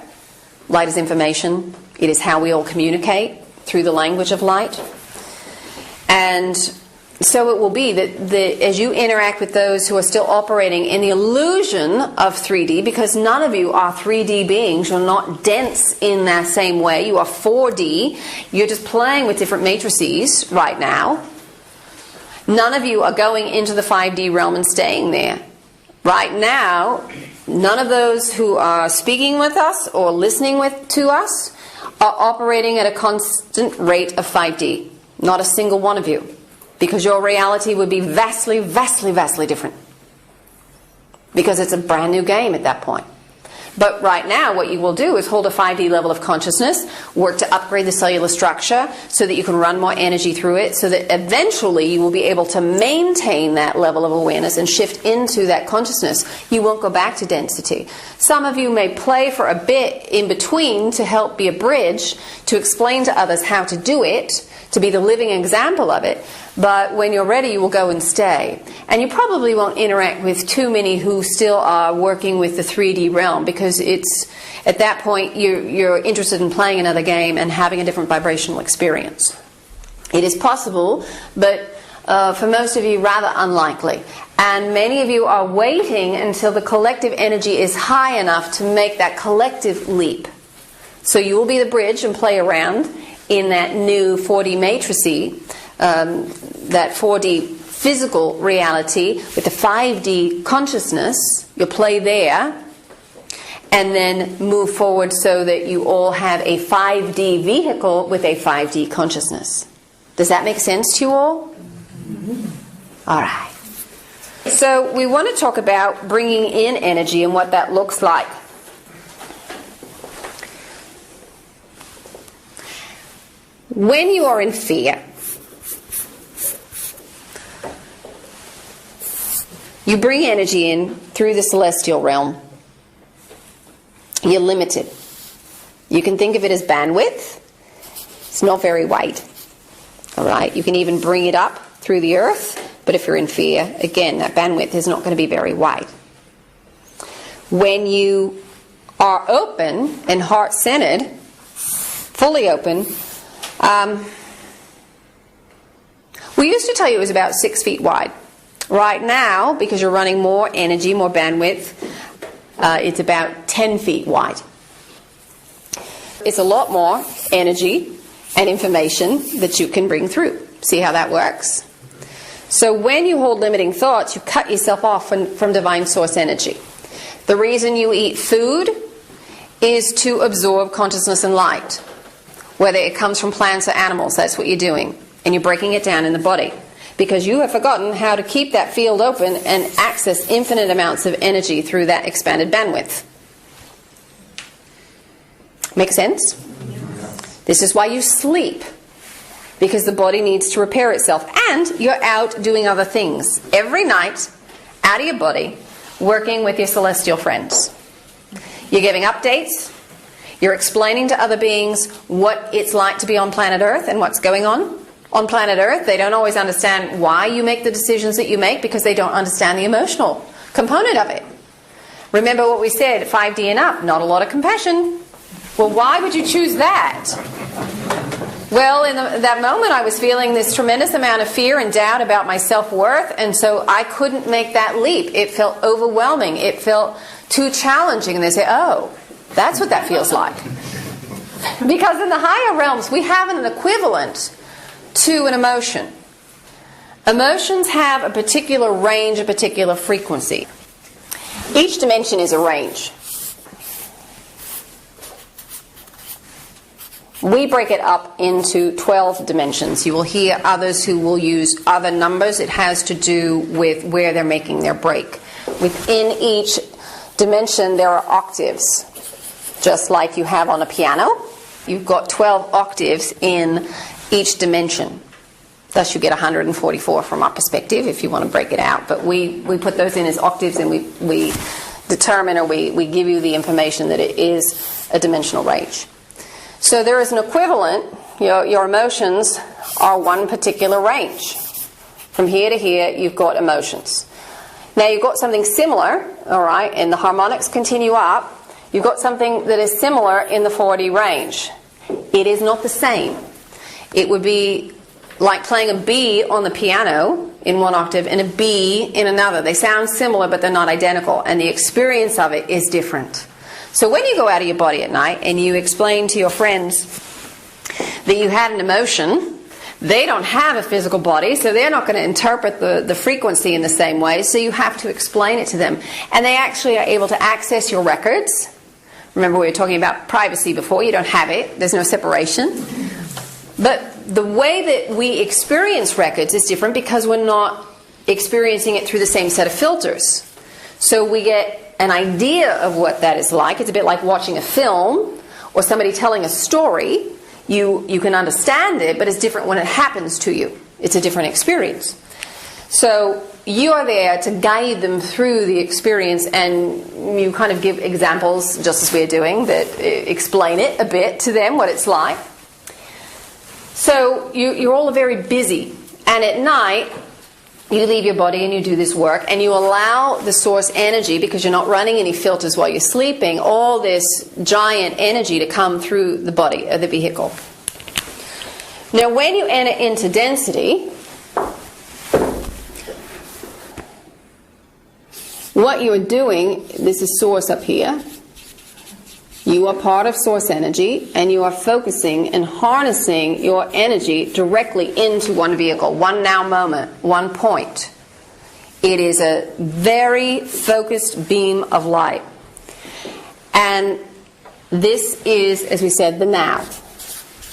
Light is information. It is how we all communicate, through the language of light. And so it will be that as you interact with those who are still operating in the illusion of 3D, because none of you are 3D beings, you're not dense in that same way, you are 4D, you're just playing with different matrices right now. None of you are going into the 5D realm and staying there. Right now, none of those who are speaking with us or listening to us are operating at a constant rate of 5D. Not a single one of you. Because your reality would be vastly, vastly, vastly different. Because it's a brand new game at that point. But right now, what you will do is hold a 5D level of consciousness, work to upgrade the cellular structure so that you can run more energy through it, so that eventually you will be able to maintain that level of awareness and shift into that consciousness. You won't go back to density. Some of you may play for a bit in between to help be a bridge, to explain to others how to do it, to be the living example of it. But when you're ready, you will go and stay. And you probably won't interact with too many who still are working with the 3D realm, because it's at that point you're interested in playing another game and having a different vibrational experience. It is possible, but for most of you, rather unlikely. And many of you are waiting until the collective energy is high enough to make that collective leap. So you will be the bridge and play around in that new 4D matrixy, that 4D physical reality with the 5D consciousness. You'll play there and then move forward so that you all have a 5D vehicle with a 5D consciousness. Does that make sense to you all? All right. So we want to talk about bringing in energy and what that looks like. When you are in fear, you bring energy in through the celestial realm. You're limited. You can think of it as bandwidth. It's not very wide. All right. You can even bring it up through the earth. But if you're in fear, again, that bandwidth is not going to be very wide. When you are open and heart-centered, fully open, we used to tell you it was about 6 feet wide. Right now, because you're running more energy, more bandwidth, it's about 10 feet wide. It's a lot more energy and information that you can bring through. See how that works? So when you hold limiting thoughts, you cut yourself off from divine source energy. The reason you eat food is to absorb consciousness and light. Whether it comes from plants or animals, that's what you're doing. And you're breaking it down in the body. Because you have forgotten how to keep that field open and access infinite amounts of energy through that expanded bandwidth. Make sense? This is why you sleep. Because the body needs to repair itself. And you're out doing other things. Every night, out of your body, working with your celestial friends. You're giving updates. You're explaining to other beings what it's like to be on planet Earth and what's going on planet Earth. They don't always understand why you make the decisions that you make because they don't understand the emotional component of it. Remember what we said, 5D and up, not a lot of compassion. Well, why would you choose that? Well, in that moment I was feeling this tremendous amount of fear and doubt about my self-worth, and so I couldn't make that leap. It felt overwhelming. It felt too challenging. And they say, oh, that's what that feels like. Because in the higher realms, we have an equivalent to an emotion. Emotions have a particular range, a particular frequency. Each dimension is a range. We break it up into 12 dimensions. You will hear others who will use other numbers. It has to do with where they're making their break. Within each dimension there are octaves. Just like you have on a piano, you've got 12 octaves in each dimension. Thus you get 144 from our perspective if you want to break it out. But we put those in as octaves and we determine or we give you the information that it is a dimensional range. So there is an equivalent. Your emotions are one particular range. From here to here, you've got emotions. Now you've got something similar, all right, and the harmonics continue up. You've got something that is similar in the 4D range. It is not the same. It would be like playing a B on the piano in one octave and a B in another. They sound similar, but they're not identical, and the experience of it is different. So when you go out of your body at night and you explain to your friends that you had an emotion, they don't have a physical body, so they're not going to interpret the frequency in the same way, so you have to explain it to them. And they actually are able to access your records. Remember we were talking about privacy before. You don't have it. There's no separation. But the way that we experience records is different because we're not experiencing it through the same set of filters. So we get an idea of what that is like. It's a bit like watching a film or somebody telling a story. You can understand it, but it's different when it happens to you. It's a different experience. So you are there to guide them through the experience, and you kind of give examples, just as we're doing, that explain it a bit to them, what it's like. So you're all very busy, and at night you leave your body and you do this work, and you allow the source energy, because you're not running any filters while you're sleeping, all this giant energy to come through the body, or the vehicle. Now when you enter into density, what you're doing, this is source up here, You are part of source energy, and you are focusing and harnessing your energy directly into one vehicle, one now moment, one point. It is a very focused beam of light. And this is, as we said, the now.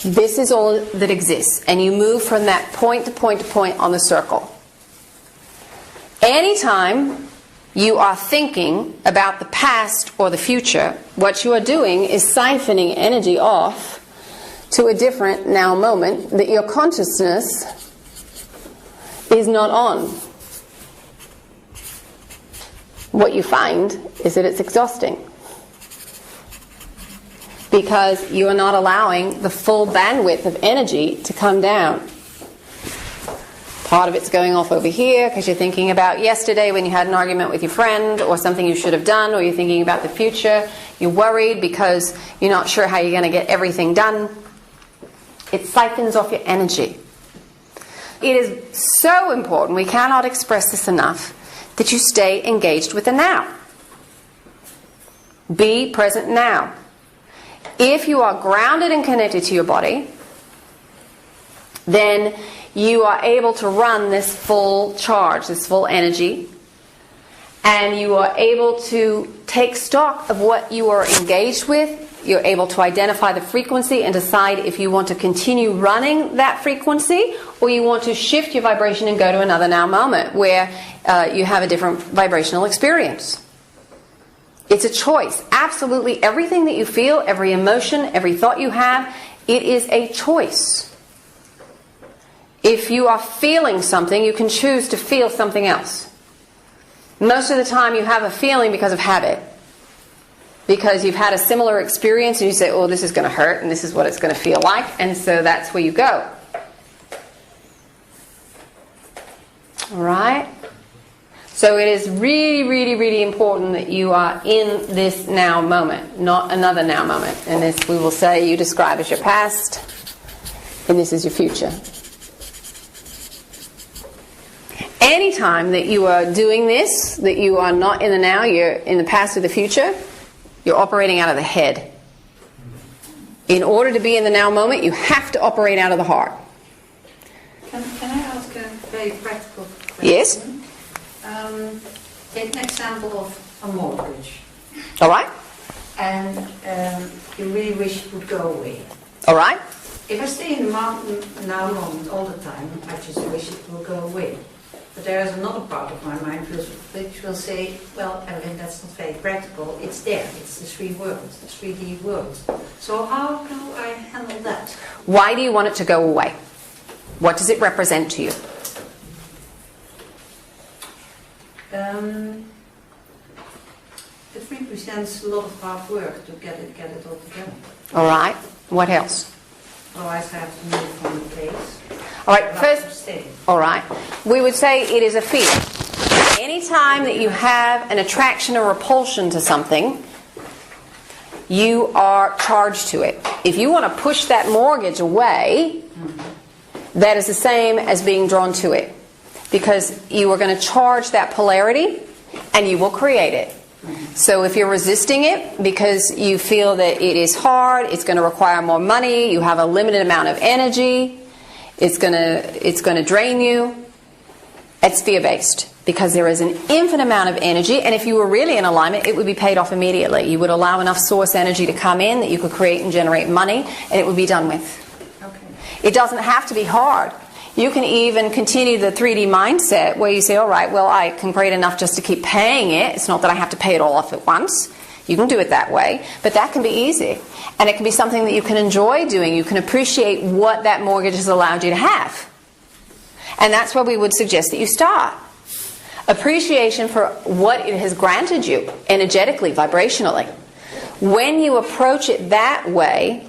This is all that exists. And you move from that point to point to point on the circle. Anytime you are thinking about the past or the future, what you are doing is siphoning energy off to a different now moment that your consciousness is not on. What you find is that it's exhausting, because you are not allowing the full bandwidth of energy to come down. Part of it's going off over here because you're thinking about yesterday when you had an argument with your friend, or something you should have done, or you're thinking about the future. You're worried because you're not sure how you're going to get everything done. It siphons off your energy. It is so important, we cannot express this enough, that you stay engaged with the now. Be present now. If you are grounded and connected to your body, then you are able to run this full charge, this full energy, and you are able to take stock of what you are engaged with. You're able to identify the frequency and decide if you want to continue running that frequency, or you want to shift your vibration and go to another now moment where you have a different vibrational experience. It's a choice. Absolutely everything that you feel, every emotion, every thought you have, it is a choice. If you are feeling something, you can choose to feel something else. Most of the time you have a feeling because of habit. Because you've had a similar experience and you say, oh, this is going to hurt and this is what it's going to feel like, and so that's where you go. Alright? So it is really, really, really important that you are in this now moment, not another now moment. And this we will say you describe as your past, and this is your future. Anytime that you are doing this, that you are not in the now, you're in the past or the future, you're operating out of the head. In order to be in the now moment, you have to operate out of the heart. Can I ask a very practical question? Yes? Take an example of a mortgage. All right? And you really wish it would go away. All right? If I stay in the now moment all the time, I just wish it will go away. But there is another part of my mind which will say, well, Evelyn, that's not very practical. It's there. It's the 3 worlds, the 3D worlds. So how do I handle that? Why do you want it to go away? What does it represent to you? It represents a lot of hard work to get it all together. All right. What else? Otherwise, I have to move from the place. All right. First, all right. We would say it is a fear. Anytime that you have an attraction or repulsion to something, you are charged to it. If you want to push that mortgage away, that is the same as being drawn to it. Because you are going to charge that polarity and you will create it. So if you're resisting it because you feel that it is hard, it's going to require more money, you have a limited amount of energy, it's going to drain you, it's fear-based. Because there is an infinite amount of energy, and if you were really in alignment, it would be paid off immediately. You would allow enough source energy to come in that you could create and generate money, and it would be done with. Okay. It doesn't have to be hard. You can even continue the 3D mindset where you say, all right, well, I can create enough just to keep paying it. It's not that I have to pay it all off at once. You can do it that way, but that can be easy. And it can be something that you can enjoy doing. You can appreciate what that mortgage has allowed you to have. And that's where we would suggest that you start. Appreciation for what it has granted you, energetically, vibrationally. When you approach it that way,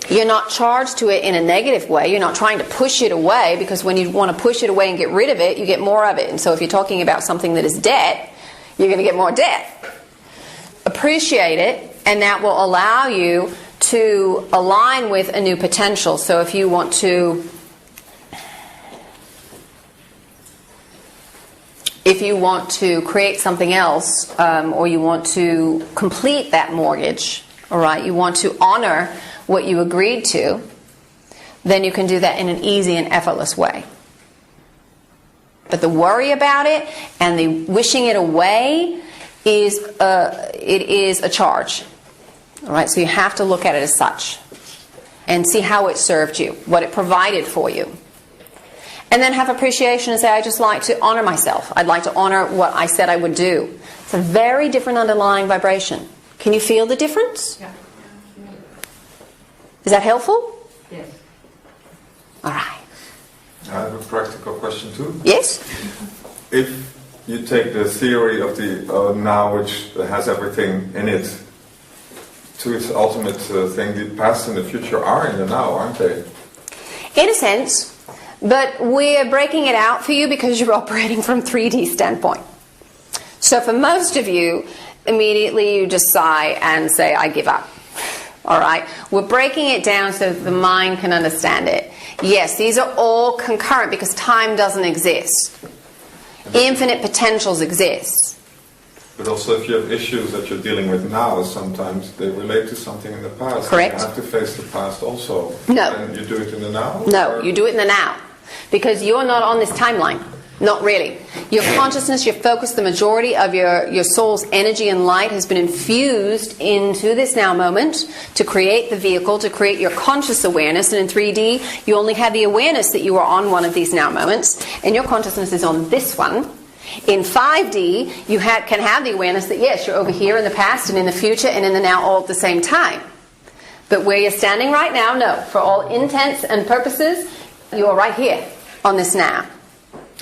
you're not charged to it in a negative way. You're not trying to push it away, because when you want to push it away and get rid of it, you get more of it. And so if you're talking about something that is debt, you're going to get more debt. Appreciate it, and that will allow you to align with a new potential. So if you want to create something else, or you want to complete that mortgage, all right, you want to honor what you agreed to, then you can do that in an easy and effortless way. But the worry about it and the wishing it away is a charge. All right, so you have to look at it as such and see how it served you, what it provided for you. And then have appreciation and say, I just like to honor myself. I'd like to honor what I said I would do. It's a very different underlying vibration. Can you feel the difference? Yeah. Is that helpful? Yes. All right. I have a practical question too. Yes? If you take the theory of the now, which has everything in it, to its ultimate thing, the past and the future are in the now, aren't they? In a sense, but we're breaking it out for you because you're operating from 3D standpoint. So for most of you, immediately you just sigh and say, I give up. All right? We're breaking it down so the mind can understand it. Yes, these are all concurrent because time doesn't exist. Infinite potentials exist. But also if you have issues that you're dealing with now, sometimes they relate to something in the past. Correct. You have to face the past also. No. And you do it in the now? No, or? you do it in the now. Because you're not on this timeline. Not really. Your consciousness, your focus, the majority of your soul's energy and light has been infused into this now moment to create the vehicle, to create your conscious awareness. And in 3D, you only have the awareness that you are on one of these now moments, and your consciousness is on this one. In 5D, you can have the awareness that, yes, you're over here in the past and in the future and in the now all at the same time. But where you're standing right now, no. For all intents and purposes, you are right here on this now.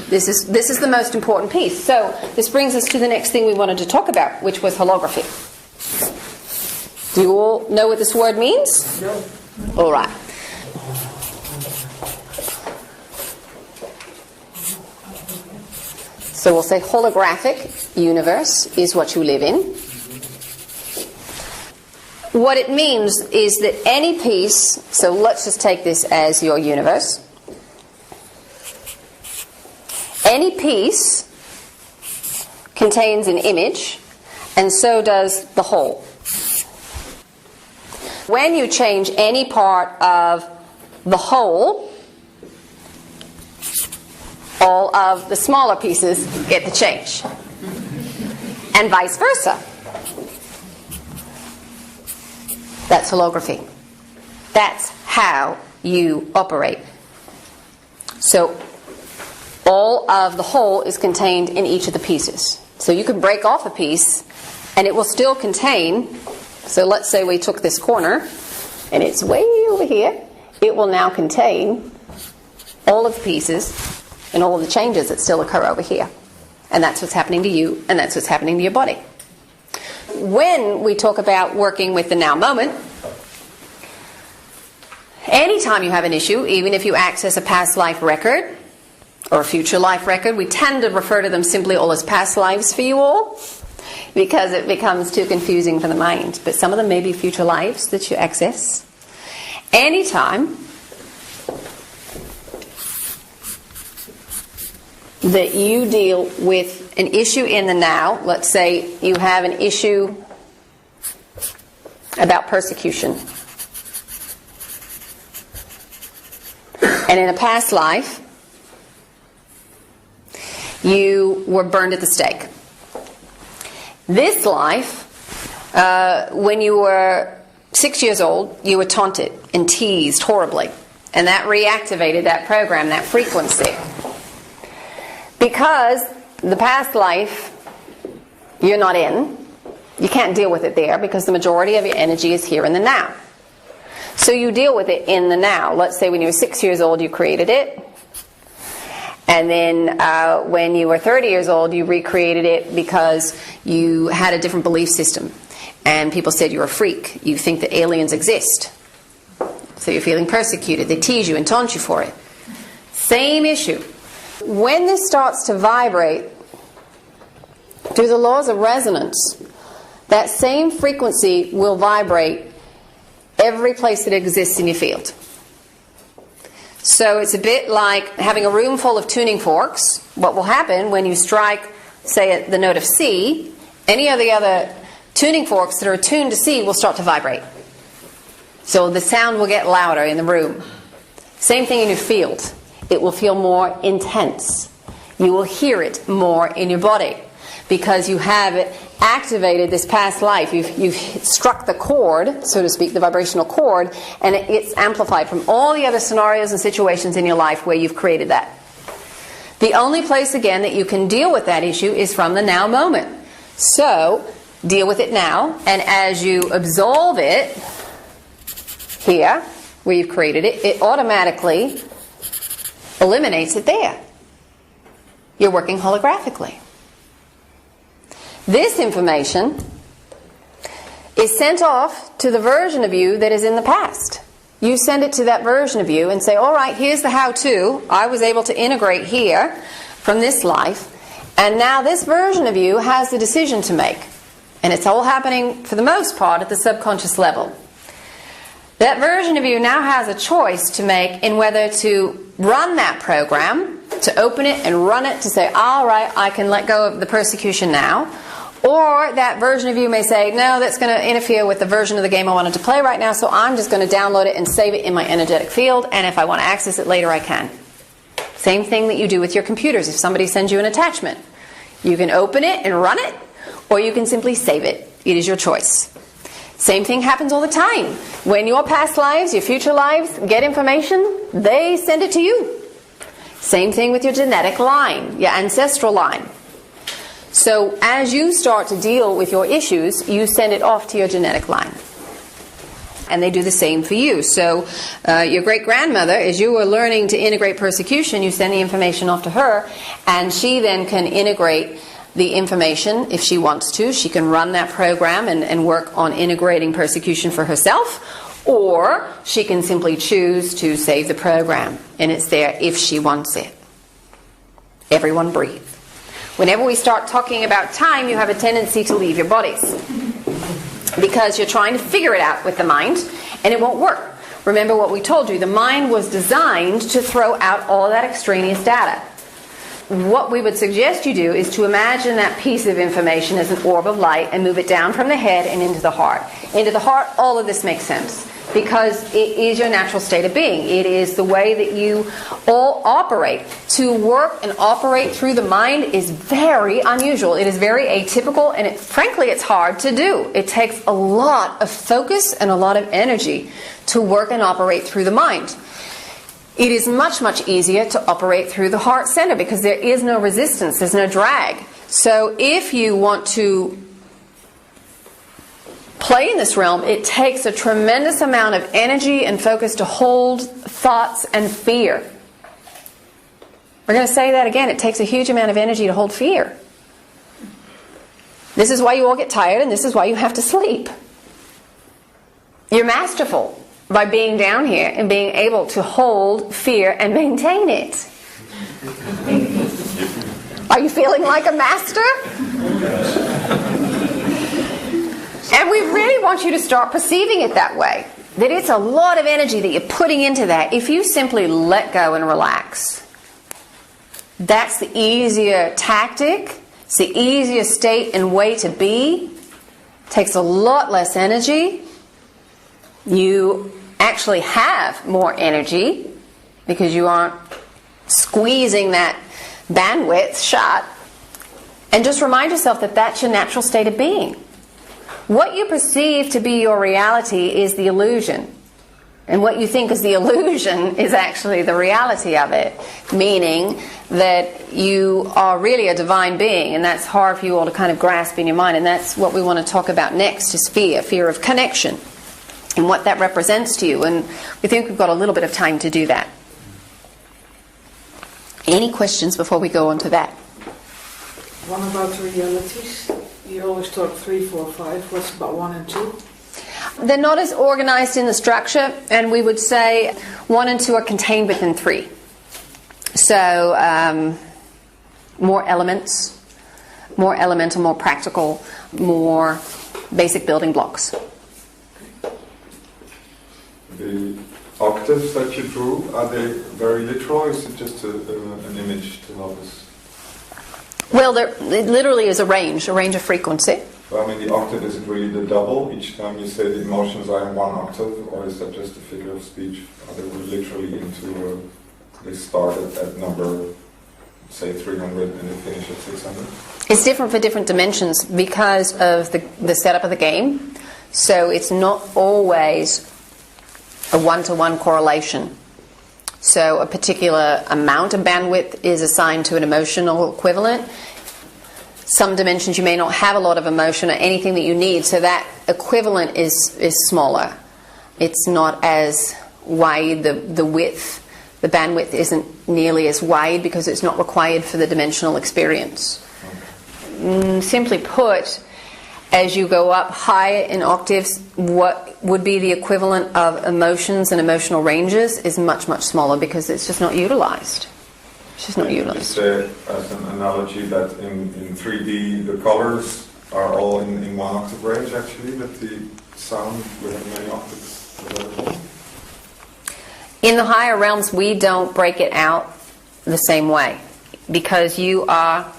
This is the most important piece. So this brings us to the next thing we wanted to talk about, which was holography. Do you all know what this word means? No. All right. So we'll say holographic universe is what you live in. What it means is that any piece, so let's just take this as your universe. Any piece contains an image, and so does the whole. When you change any part of the whole, all of the smaller pieces get the change. And vice versa. That's holography. That's how you operate. So all of the whole is contained in each of the pieces. So you can break off a piece and it will still contain, so let's say we took this corner and it's way over here, it will now contain all of the pieces and all of the changes that still occur over here. And that's what's happening to you, and that's what's happening to your body. When we talk about working with the now moment, anytime you have an issue, even if you access a past life record or a future life record, we tend to refer to them simply all as past lives for you all because it becomes too confusing for the mind. But some of them may be future lives that you access. Anytime that you deal with an issue in the now, let's say you have an issue about persecution. And in a past life, you were burned at the stake. This life, when you were 6 years old, you were taunted and teased horribly. And that reactivated that program, that frequency. Because the past life you're not in, you can't deal with it there because the majority of your energy is here in the now. So you deal with it in the now. Let's say when you were 6 years old you created it. And then when you were 30 years old you recreated it because you had a different belief system. And people said you're a freak. You think that aliens exist. So you're feeling persecuted. They tease you and taunt you for it. Same issue. When this starts to vibrate through the laws of resonance, that same frequency will vibrate every place that exists in your field. So it's a bit like having a room full of tuning forks. What will happen when you strike, say, at the note of C, any of the other Tuning forks that are attuned to C will start to vibrate. So the sound will get louder in the room. Same thing in your field. It will feel more intense. You will hear it more in your body because you have activated this past life. You've struck the chord, so to speak, the vibrational chord, and it's amplified from all the other scenarios and situations in your life where you've created that. The only place, again, that you can deal with that issue is from the now moment. So, deal with it now, and as you absolve it here, where you've created it, it automatically eliminates it there. You're working holographically. This information is sent off to the version of you that is in the past. You send it to that version of you and say, all right, here's the how-to. I was able to integrate here from this life, and now this version of you has the decision to make. And it's all happening, for the most part, at the subconscious level. That version of you now has a choice to make in whether to run that program, to open it and run it, to say, all right, I can let go of the persecution now. Or that version of you may say, no, that's going to interfere with the version of the game I wanted to play right now, so I'm just going to download it and save it in my energetic field, and if I want to access it later, I can. Same thing that you do with your computers. If somebody sends you an attachment, you can open it and run it, or you can simply save it. It is your choice. Same thing happens all the time. When your past lives, your future lives get information, they send it to you. Same thing with your genetic line, your ancestral line. So as you start to deal with your issues, you send it off to your genetic line. And they do the same for you. So your great-grandmother, as you were learning to integrate persecution, you send the information off to her, and she then can integrate the information if she wants to. She can run that program and work on integrating persecution for herself, or she can simply choose to save the program, and it's there if she wants it. Everyone breathe. Whenever we start talking about time, you have a tendency to leave your bodies because you're trying to figure it out with the mind, and it won't work. Remember what we told you, the mind was designed to throw out all that extraneous data. What we would suggest you do is to imagine that piece of information as an orb of light and move it down from the head and into the heart. Into the heart, all of this makes sense because it is your natural state of being. It is the way that you all operate. To work and operate through the mind is very unusual. It is very atypical, and frankly, it's hard to do. It takes a lot of focus and a lot of energy to work and operate through the mind. It is much, much easier to operate through the heart center because there is no resistance, there's no drag. So if you want to play in this realm, it takes a tremendous amount of energy and focus to hold thoughts and fear. We're going to say that again. It takes a huge amount of energy to hold fear. This is why you all get tired, and this is why you have to sleep. You're masterful by being down here and being able to hold fear and maintain it. Are you feeling like a master? And we really want you to start perceiving it that way. That it's a lot of energy that you're putting into that. If you simply let go and relax, that's the easier tactic. It's the easier state and way to be. It takes a lot less energy. You actually have more energy because you aren't squeezing that bandwidth shut. And just remind yourself that that's your natural state of being. What you perceive to be your reality is the illusion. And what you think is the illusion is actually the reality of it. Meaning that you are really a divine being, and that's hard for you all to kind of grasp in your mind. And that's what we want to talk about next, is fear. Fear of connection. And what that represents to you. And we think we've got a little bit of time to do that. Any questions before we go on to that? One about the realities. You always talk 3, 4, 5. What's about 1 and 2? They're not as organized in the structure, and we would say 1 and 2 are contained within 3. So more elements, more elemental, more practical, more basic building blocks. The octaves that you drew, are they very literal, or is it just an image to help us? Well, it literally is a range of frequency. Well, I mean, the octave, is it really the double? Each time you say the emotions are in one octave, or is that just a figure of speech? Are they literally into, they start at number, say 300 and they finish at 600? It's different for different dimensions because of the setup of the game. So it's not always a one-to-one correlation. So a particular amount of bandwidth is assigned to an emotional equivalent. Some dimensions you may not have a lot of emotion or anything that you need, so that equivalent is smaller. It's not as wide, the width, the bandwidth isn't nearly as wide because it's not required for the dimensional experience. Simply put, as you go up higher in octaves, what would be the equivalent of emotions and emotional ranges is much, much smaller because it's just not utilized. It's just not utilized. Just say, as an analogy, that in 3D the colors are all in one octave range, actually, that the sound will have many octaves available? In the higher realms, we don't break it out the same way because you are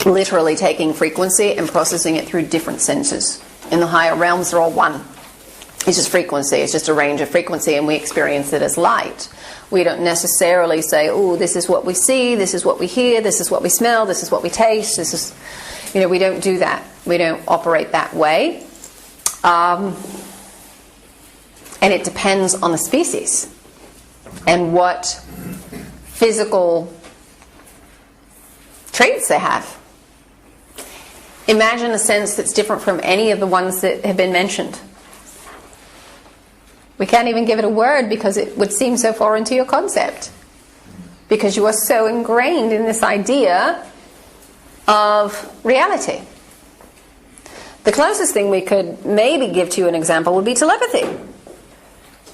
literally taking frequency and processing it through different senses. In the higher realms, they're all one. It's just frequency. It's just a range of frequency, and we experience it as light. We don't necessarily say, oh, this is what we see, this is what we hear, this is what we smell, this is what we taste, this is, we don't do that. We don't operate that way. And it depends on the species and what physical traits they have. Imagine a sense that's different from any of the ones that have been mentioned. We can't even give it a word because it would seem so foreign to your concept. Because you are so ingrained in this idea of reality. The closest thing we could maybe give to you an example would be telepathy,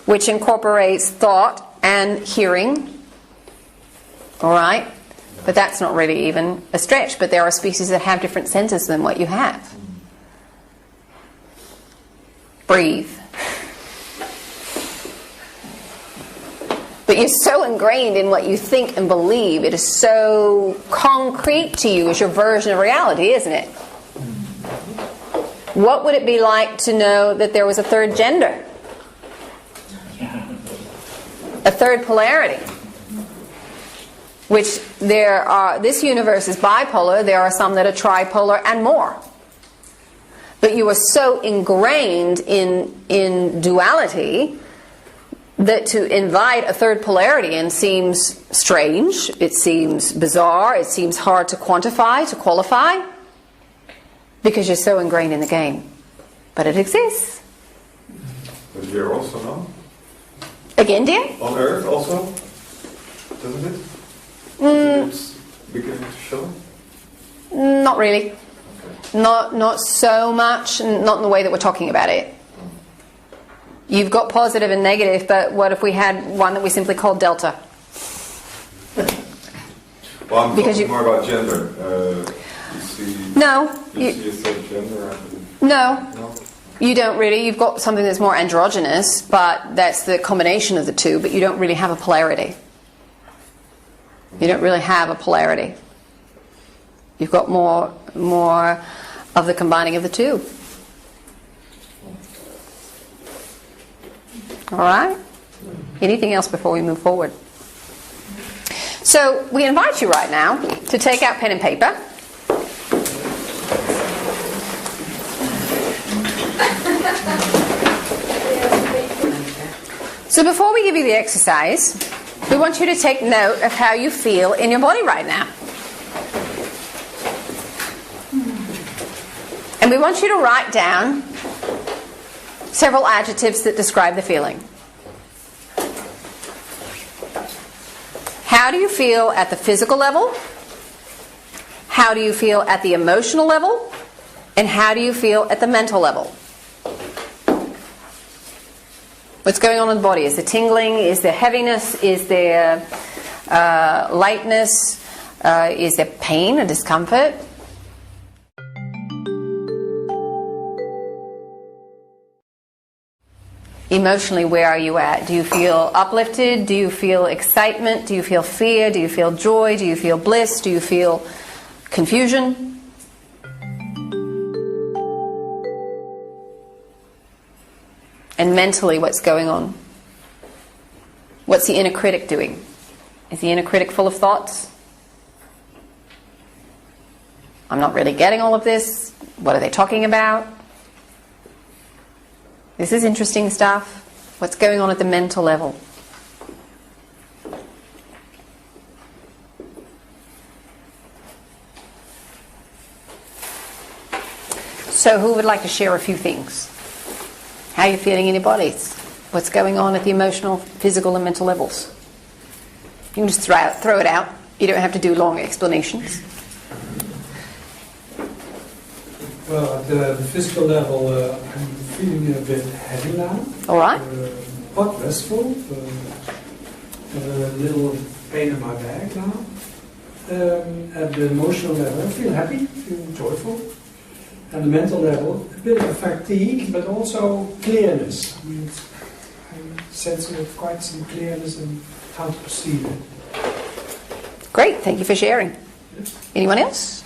which incorporates thought and hearing. All right? But that's not really even a stretch. But there are species that have different senses than what you have. Breathe. But you're so ingrained in what you think and believe. It is so concrete to you as your version of reality, isn't it? What would it be like to know that there was a third gender? A third polarity? Which this universe is bipolar, there are some that are tripolar and more. But you are so ingrained in duality that to invite a third polarity in seems strange, it seems bizarre, it seems hard to quantify, to qualify, because you're so ingrained in the game. But it exists. But here also, no? Again, dear? On Earth also? Doesn't it? It's beginning to show? Not really. Okay. Not so much, not in the way that we're talking about it. You've got positive and negative, but what if we had one that we simply called delta? Well, I'm talking more about gender. You see a third gender? No, you don't really. You've got something that's more androgynous, but that's the combination of the two, but you don't really have a polarity. You don't really have a polarity. You've got more of the combining of the two. All right? Anything else before we move forward? So we invite you right now to take out pen and paper. So before we give you the exercise, we want you to take note of how you feel in your body right now. And we want you to write down several adjectives that describe the feeling. How do you feel at the physical level? How do you feel at the emotional level? And how do you feel at the mental level? What's going on in the body? Is there tingling? Is there heaviness? Is there lightness? Is there pain or discomfort? Emotionally, where are you at? Do you feel uplifted? Do you feel excitement? Do you feel fear? Do you feel joy? Do you feel bliss? Do you feel confusion? And mentally, what's going on? What's the inner critic doing? Is the inner critic full of thoughts? I'm not really getting all of this. What are they talking about? This is interesting stuff. What's going on at the mental level? So who would like to share a few things? How are you feeling in your bodies? What's going on at the emotional, physical and mental levels? You can just throw it out. You don't have to do long explanations. Well, at the physical level, I'm feeling a bit heavy now. All right. But restful. A little pain in my back now. At the emotional level, I feel happy, feel joyful. At the mental level, a bit of fatigue, but also clearness. I mean, I'm sensing quite some clearness in how to perceive it. Great, thank you for sharing. Yes. Anyone else?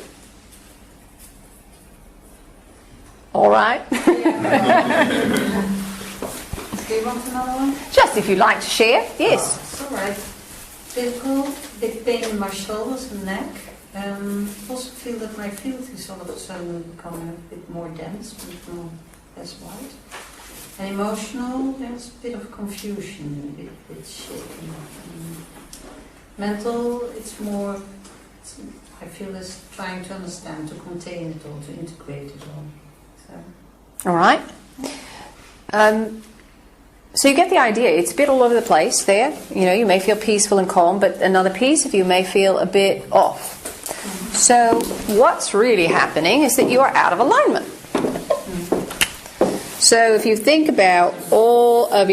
All right. Do you want another one? Just if you'd like to share, yes. It's all right. Physical, big pain in my shoulders and neck. Also feel that my field is all of a sudden becoming a bit more dense, but less white. And emotional, there's a bit of confusion, a bit shaking. Mental, it's more, I feel as trying to understand, to contain it all, to integrate it all. So. All right. So you get the idea. It's a bit all over the place there. You know, you may feel peaceful and calm, but another piece of you may feel a bit off. So what's really happening is that you are out of alignment. So if you think about all of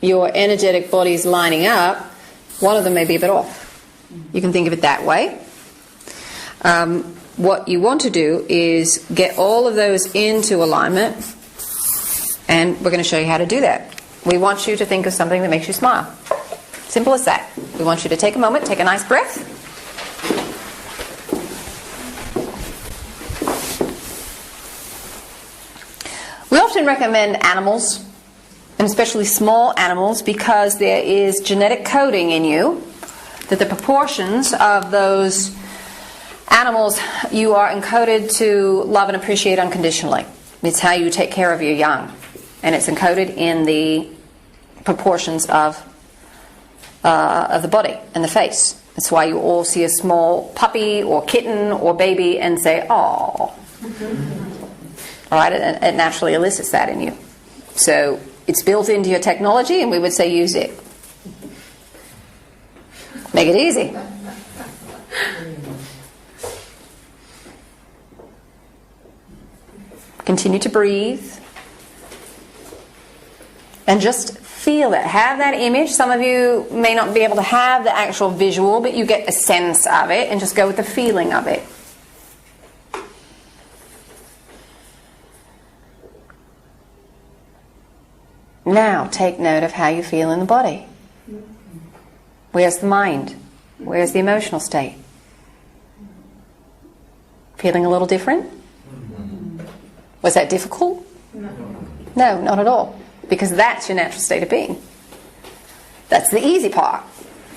your energetic bodies lining up, one of them may be a bit off. You can think of it that way. What you want to do is get all of those into alignment, and we're going to show you how to do that. We want you to think of something that makes you smile. Simple as that. We want you to take a moment, take a nice breath. We often recommend animals, and especially small animals, because there is genetic coding in you that the proportions of those animals you are encoded to love and appreciate unconditionally. It's how you take care of your young, and it's encoded in the proportions of the body and the face. That's why you all see a small puppy or kitten or baby and say, "Aww." All right, it naturally elicits that in you. So it's built into your technology, and we would say use it. Make it easy. Continue to breathe. And just feel it. Have that image. Some of you may not be able to have the actual visual, but you get a sense of it, and just go with the feeling of it. Now take note of how you feel in the body. Where's the mind? Where's the emotional state? Feeling a little different? Was that difficult? No, not at all. Because that's your natural state of being. That's the easy part.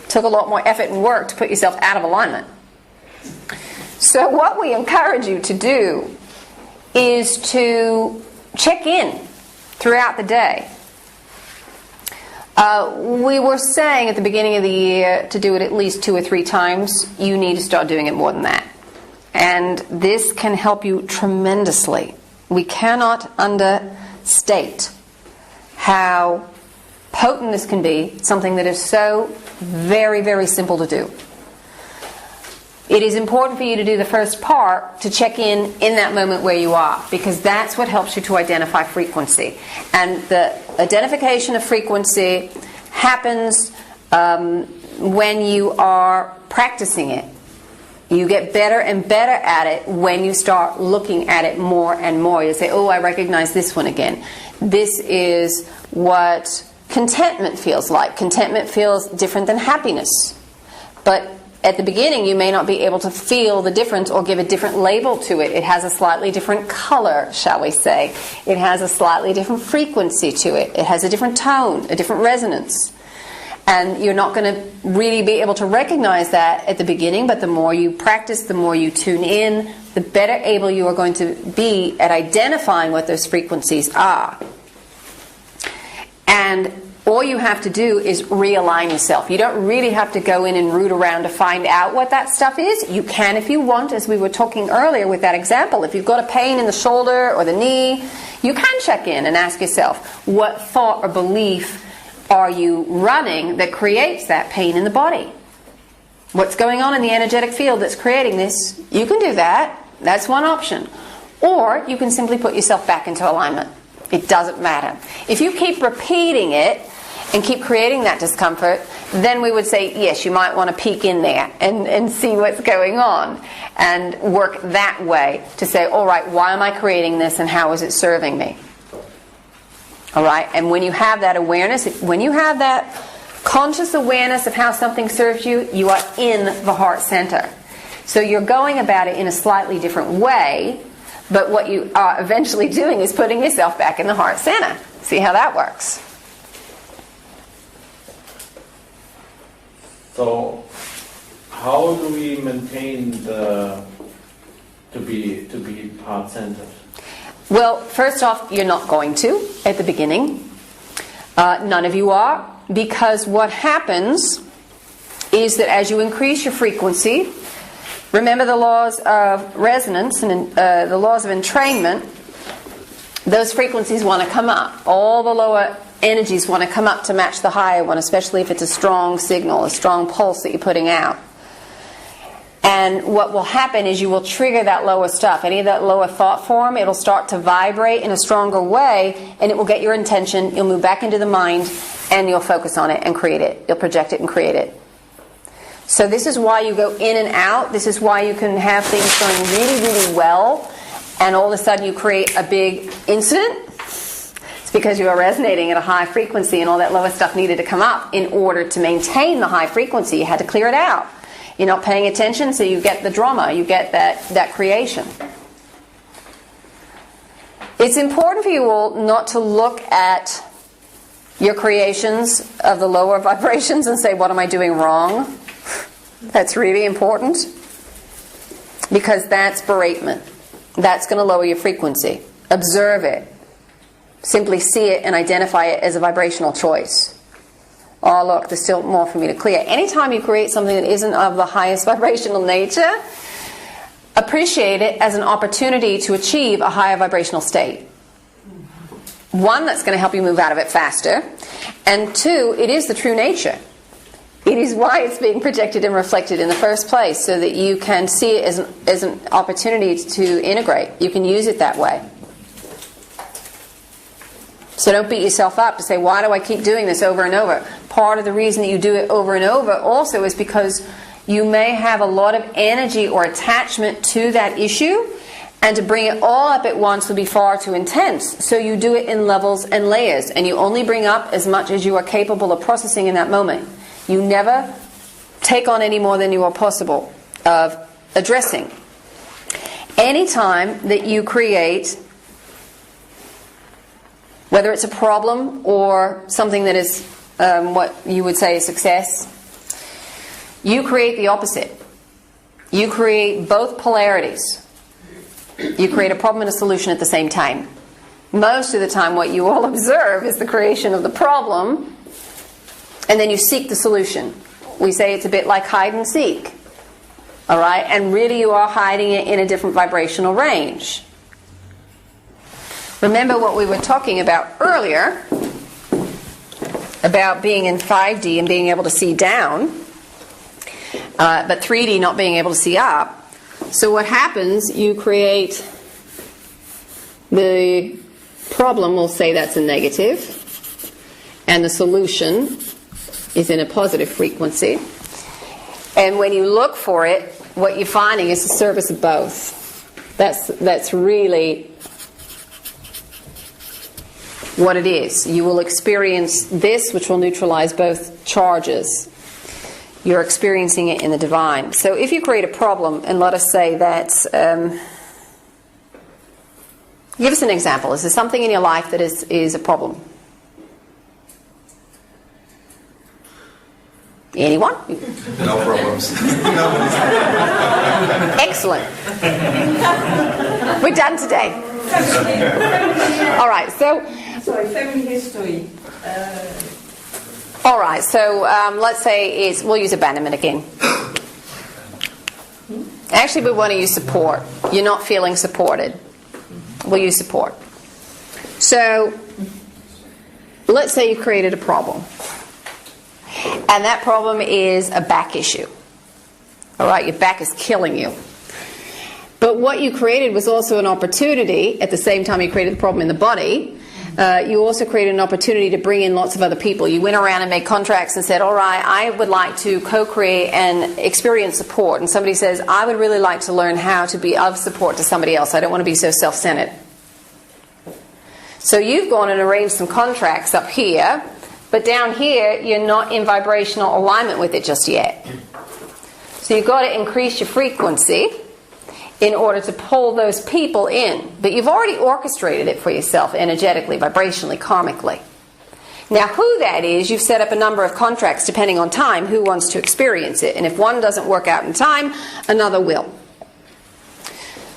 Took a lot more effort and work to put yourself out of alignment. So what we encourage you to do is to check in throughout the day. We were saying at the beginning of the year to do it at least 2 or 3 times. You need to start doing it more than that. And this can help you tremendously. We cannot understate how potent this can be, something that is so very, very simple to do. It is important for you to do the first part, to check in that moment where you are, because that's what helps you to identify frequency. And the identification of frequency happens when you are practicing it. You get better and better at it when you start looking at it more and more. You say, "Oh, I recognize this one again." This is what contentment feels like. Contentment feels different than happiness. But at the beginning you may not be able to feel the difference or give a different label to it. It has a slightly different color, shall we say. It has a slightly different frequency to it. It has a different tone, a different resonance. And you're not going to really be able to recognize that at the beginning, but the more you practice, the more you tune in, the better able you are going to be at identifying what those frequencies are. And all you have to do is realign yourself. You don't really have to go in and root around to find out what that stuff is. You can if you want, as we were talking earlier with that example. If you've got a pain in the shoulder or the knee, you can check in and ask yourself, what thought or belief are you running that creates that pain in the body? What's going on in the energetic field that's creating this? You can do that. That's one option. Or you can simply put yourself back into alignment. It doesn't matter. If you keep repeating it and keep creating that discomfort, then we would say, yes, you might want to peek in there and see what's going on and work that way to say, all right, why am I creating this and how is it serving me? All right, and when you have that awareness, when you have that conscious awareness of how something serves you, you are in the heart center. So you're going about it in a slightly different way, but what you are eventually doing is putting yourself back in the heart center. See how that works? So, how do we maintain to be heart-centered? Well, first off, you're not going to at the beginning. None of you are, because what happens is that as you increase your frequency, remember the laws of resonance and the laws of entrainment, those frequencies want to come up. All the lower energies want to come up to match the higher one, especially if it's a strong signal, a strong pulse that you're putting out. And what will happen is you will trigger that lower stuff. Any of that lower thought form, it'll start to vibrate in a stronger way, and it will get your intention. You'll move back into the mind, and you'll focus on it and create it. You'll project it and create it. So this is why you go in and out. This is why you can have things going really, really well, and all of a sudden you create a big incident. It's because you are resonating at a high frequency, and all that lower stuff needed to come up in order to maintain the high frequency. You had to clear it out. You're not paying attention, so you get the drama, you get that creation. It's important for you all not to look at your creations of the lower vibrations and say, what am I doing wrong? That's really important, because that's beratement. That's going to lower your frequency. Observe it. Simply see it and identify it as a vibrational choice. Oh, look, there's still more for me to clear. Anytime you create something that isn't of the highest vibrational nature, appreciate it as an opportunity to achieve a higher vibrational state. One, that's going to help you move out of it faster. And two, it is the true nature. It is why it's being projected and reflected in the first place, so that you can see it as an opportunity to integrate. You can use it that way. So don't beat yourself up to say, why do I keep doing this over and over? Part of the reason that you do it over and over also is because you may have a lot of energy or attachment to that issue, and to bring it all up at once would be far too intense. So you do it in levels and layers, and you only bring up as much as you are capable of processing in that moment. You never take on any more than you are possible of addressing. Anytime that you create, whether it's a problem or something that is what you would say is success, you create the opposite. You create both polarities. You create a problem and a solution at the same time. Most of the time what you all observe is the creation of the problem, and then you seek the solution. We say it's a bit like hide and seek. All right? And really you are hiding it in a different vibrational range. Remember what we were talking about earlier about being in 5D and being able to see down, but 3D not being able to see up. So what happens, you create the problem, we'll say that's a negative, and the solution is in a positive frequency. And when you look for it, what you're finding is the service of both. That's really what it is. You will experience this, which will neutralize both charges. You're experiencing it in the divine. So if you create a problem, and let us say that, give us an example. Is there something in your life that is a problem? Anyone? No problems. Excellent. We're done today. All right, so... Sorry, family history. All right, so let's say we'll use abandonment again. Actually, we want to use support. You're not feeling supported. We'll use support. So, let's say you created a problem. And that problem is a back issue. All right, your back is killing you. But what you created was also an opportunity, at the same time you created the problem in the body, you also created an opportunity to bring in lots of other people. You went around and made contracts and said, all right, I would like to co-create and experience support. And somebody says, I would really like to learn how to be of support to somebody else. I don't want to be so self-centered. So you've gone and arranged some contracts up here, but down here you're not in vibrational alignment with it just yet. So you've got to increase your frequency in order to pull those people in. But you've already orchestrated it for yourself energetically, vibrationally, karmically. Now who that is, you've set up a number of contracts depending on time, who wants to experience it. And if one doesn't work out in time, another will.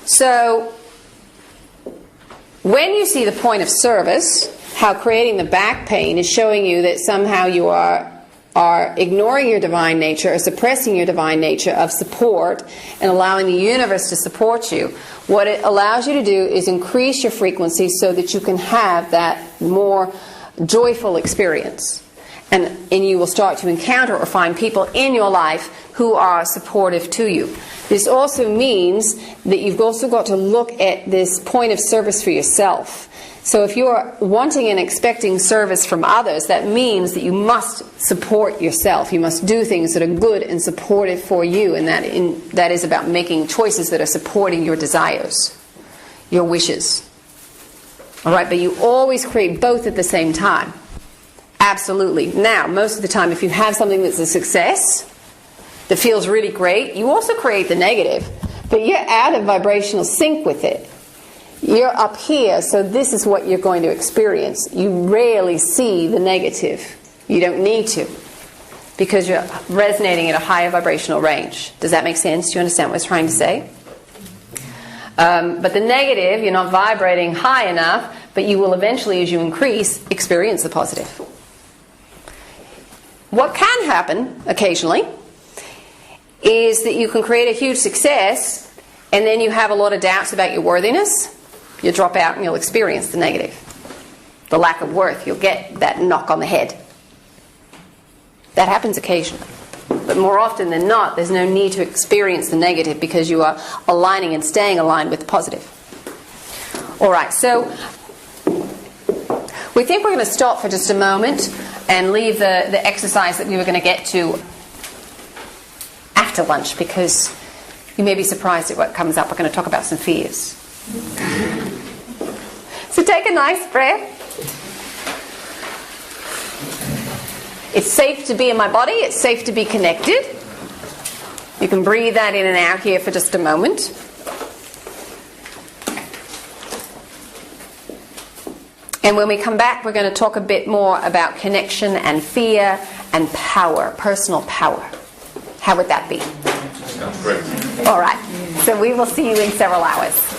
So when you see the point of service, how creating the back pain is showing you that somehow you are ignoring your divine nature or suppressing your divine nature of support and allowing the universe to support you. What it allows you to do is increase your frequency so that you can have that more joyful experience. And you will start to encounter or find people in your life who are supportive to you. This also means that you've also got to look at this point of service for yourself. So if you're wanting and expecting service from others, that means that you must support yourself. You must do things that are good and supportive for you, and that is about making choices that are supporting your desires, your wishes. All right, but you always create both at the same time. Absolutely. Now, most of the time, if you have something that's a success, that feels really great, you also create the negative, but you're out of vibrational sync with it. You're up here, so this is what you're going to experience. You rarely see the negative. You don't need to, because you're resonating at a higher vibrational range. Does that make sense? Do you understand what I was trying to say? But the negative, you're not vibrating high enough, but you will eventually, as you increase, experience the positive. What can happen occasionally is that you can create a huge success, and then you have a lot of doubts about your worthiness. You'll drop out and you'll experience the negative. The lack of worth. You'll get that knock on the head. That happens occasionally. But more often than not, there's no need to experience the negative because you are aligning and staying aligned with the positive. Alright, so we think we're going to stop for just a moment and leave the exercise that we were going to get to after lunch, because you may be surprised at what comes up. We're going to talk about some fears. So take a nice breath. It's safe to be in my body. It's safe to be connected. You can breathe that in and out here for just a moment. And when we come back, we're going to talk a bit more about connection and fear and power, personal power. How would that be? Sounds great. All right. So we will see you in several hours.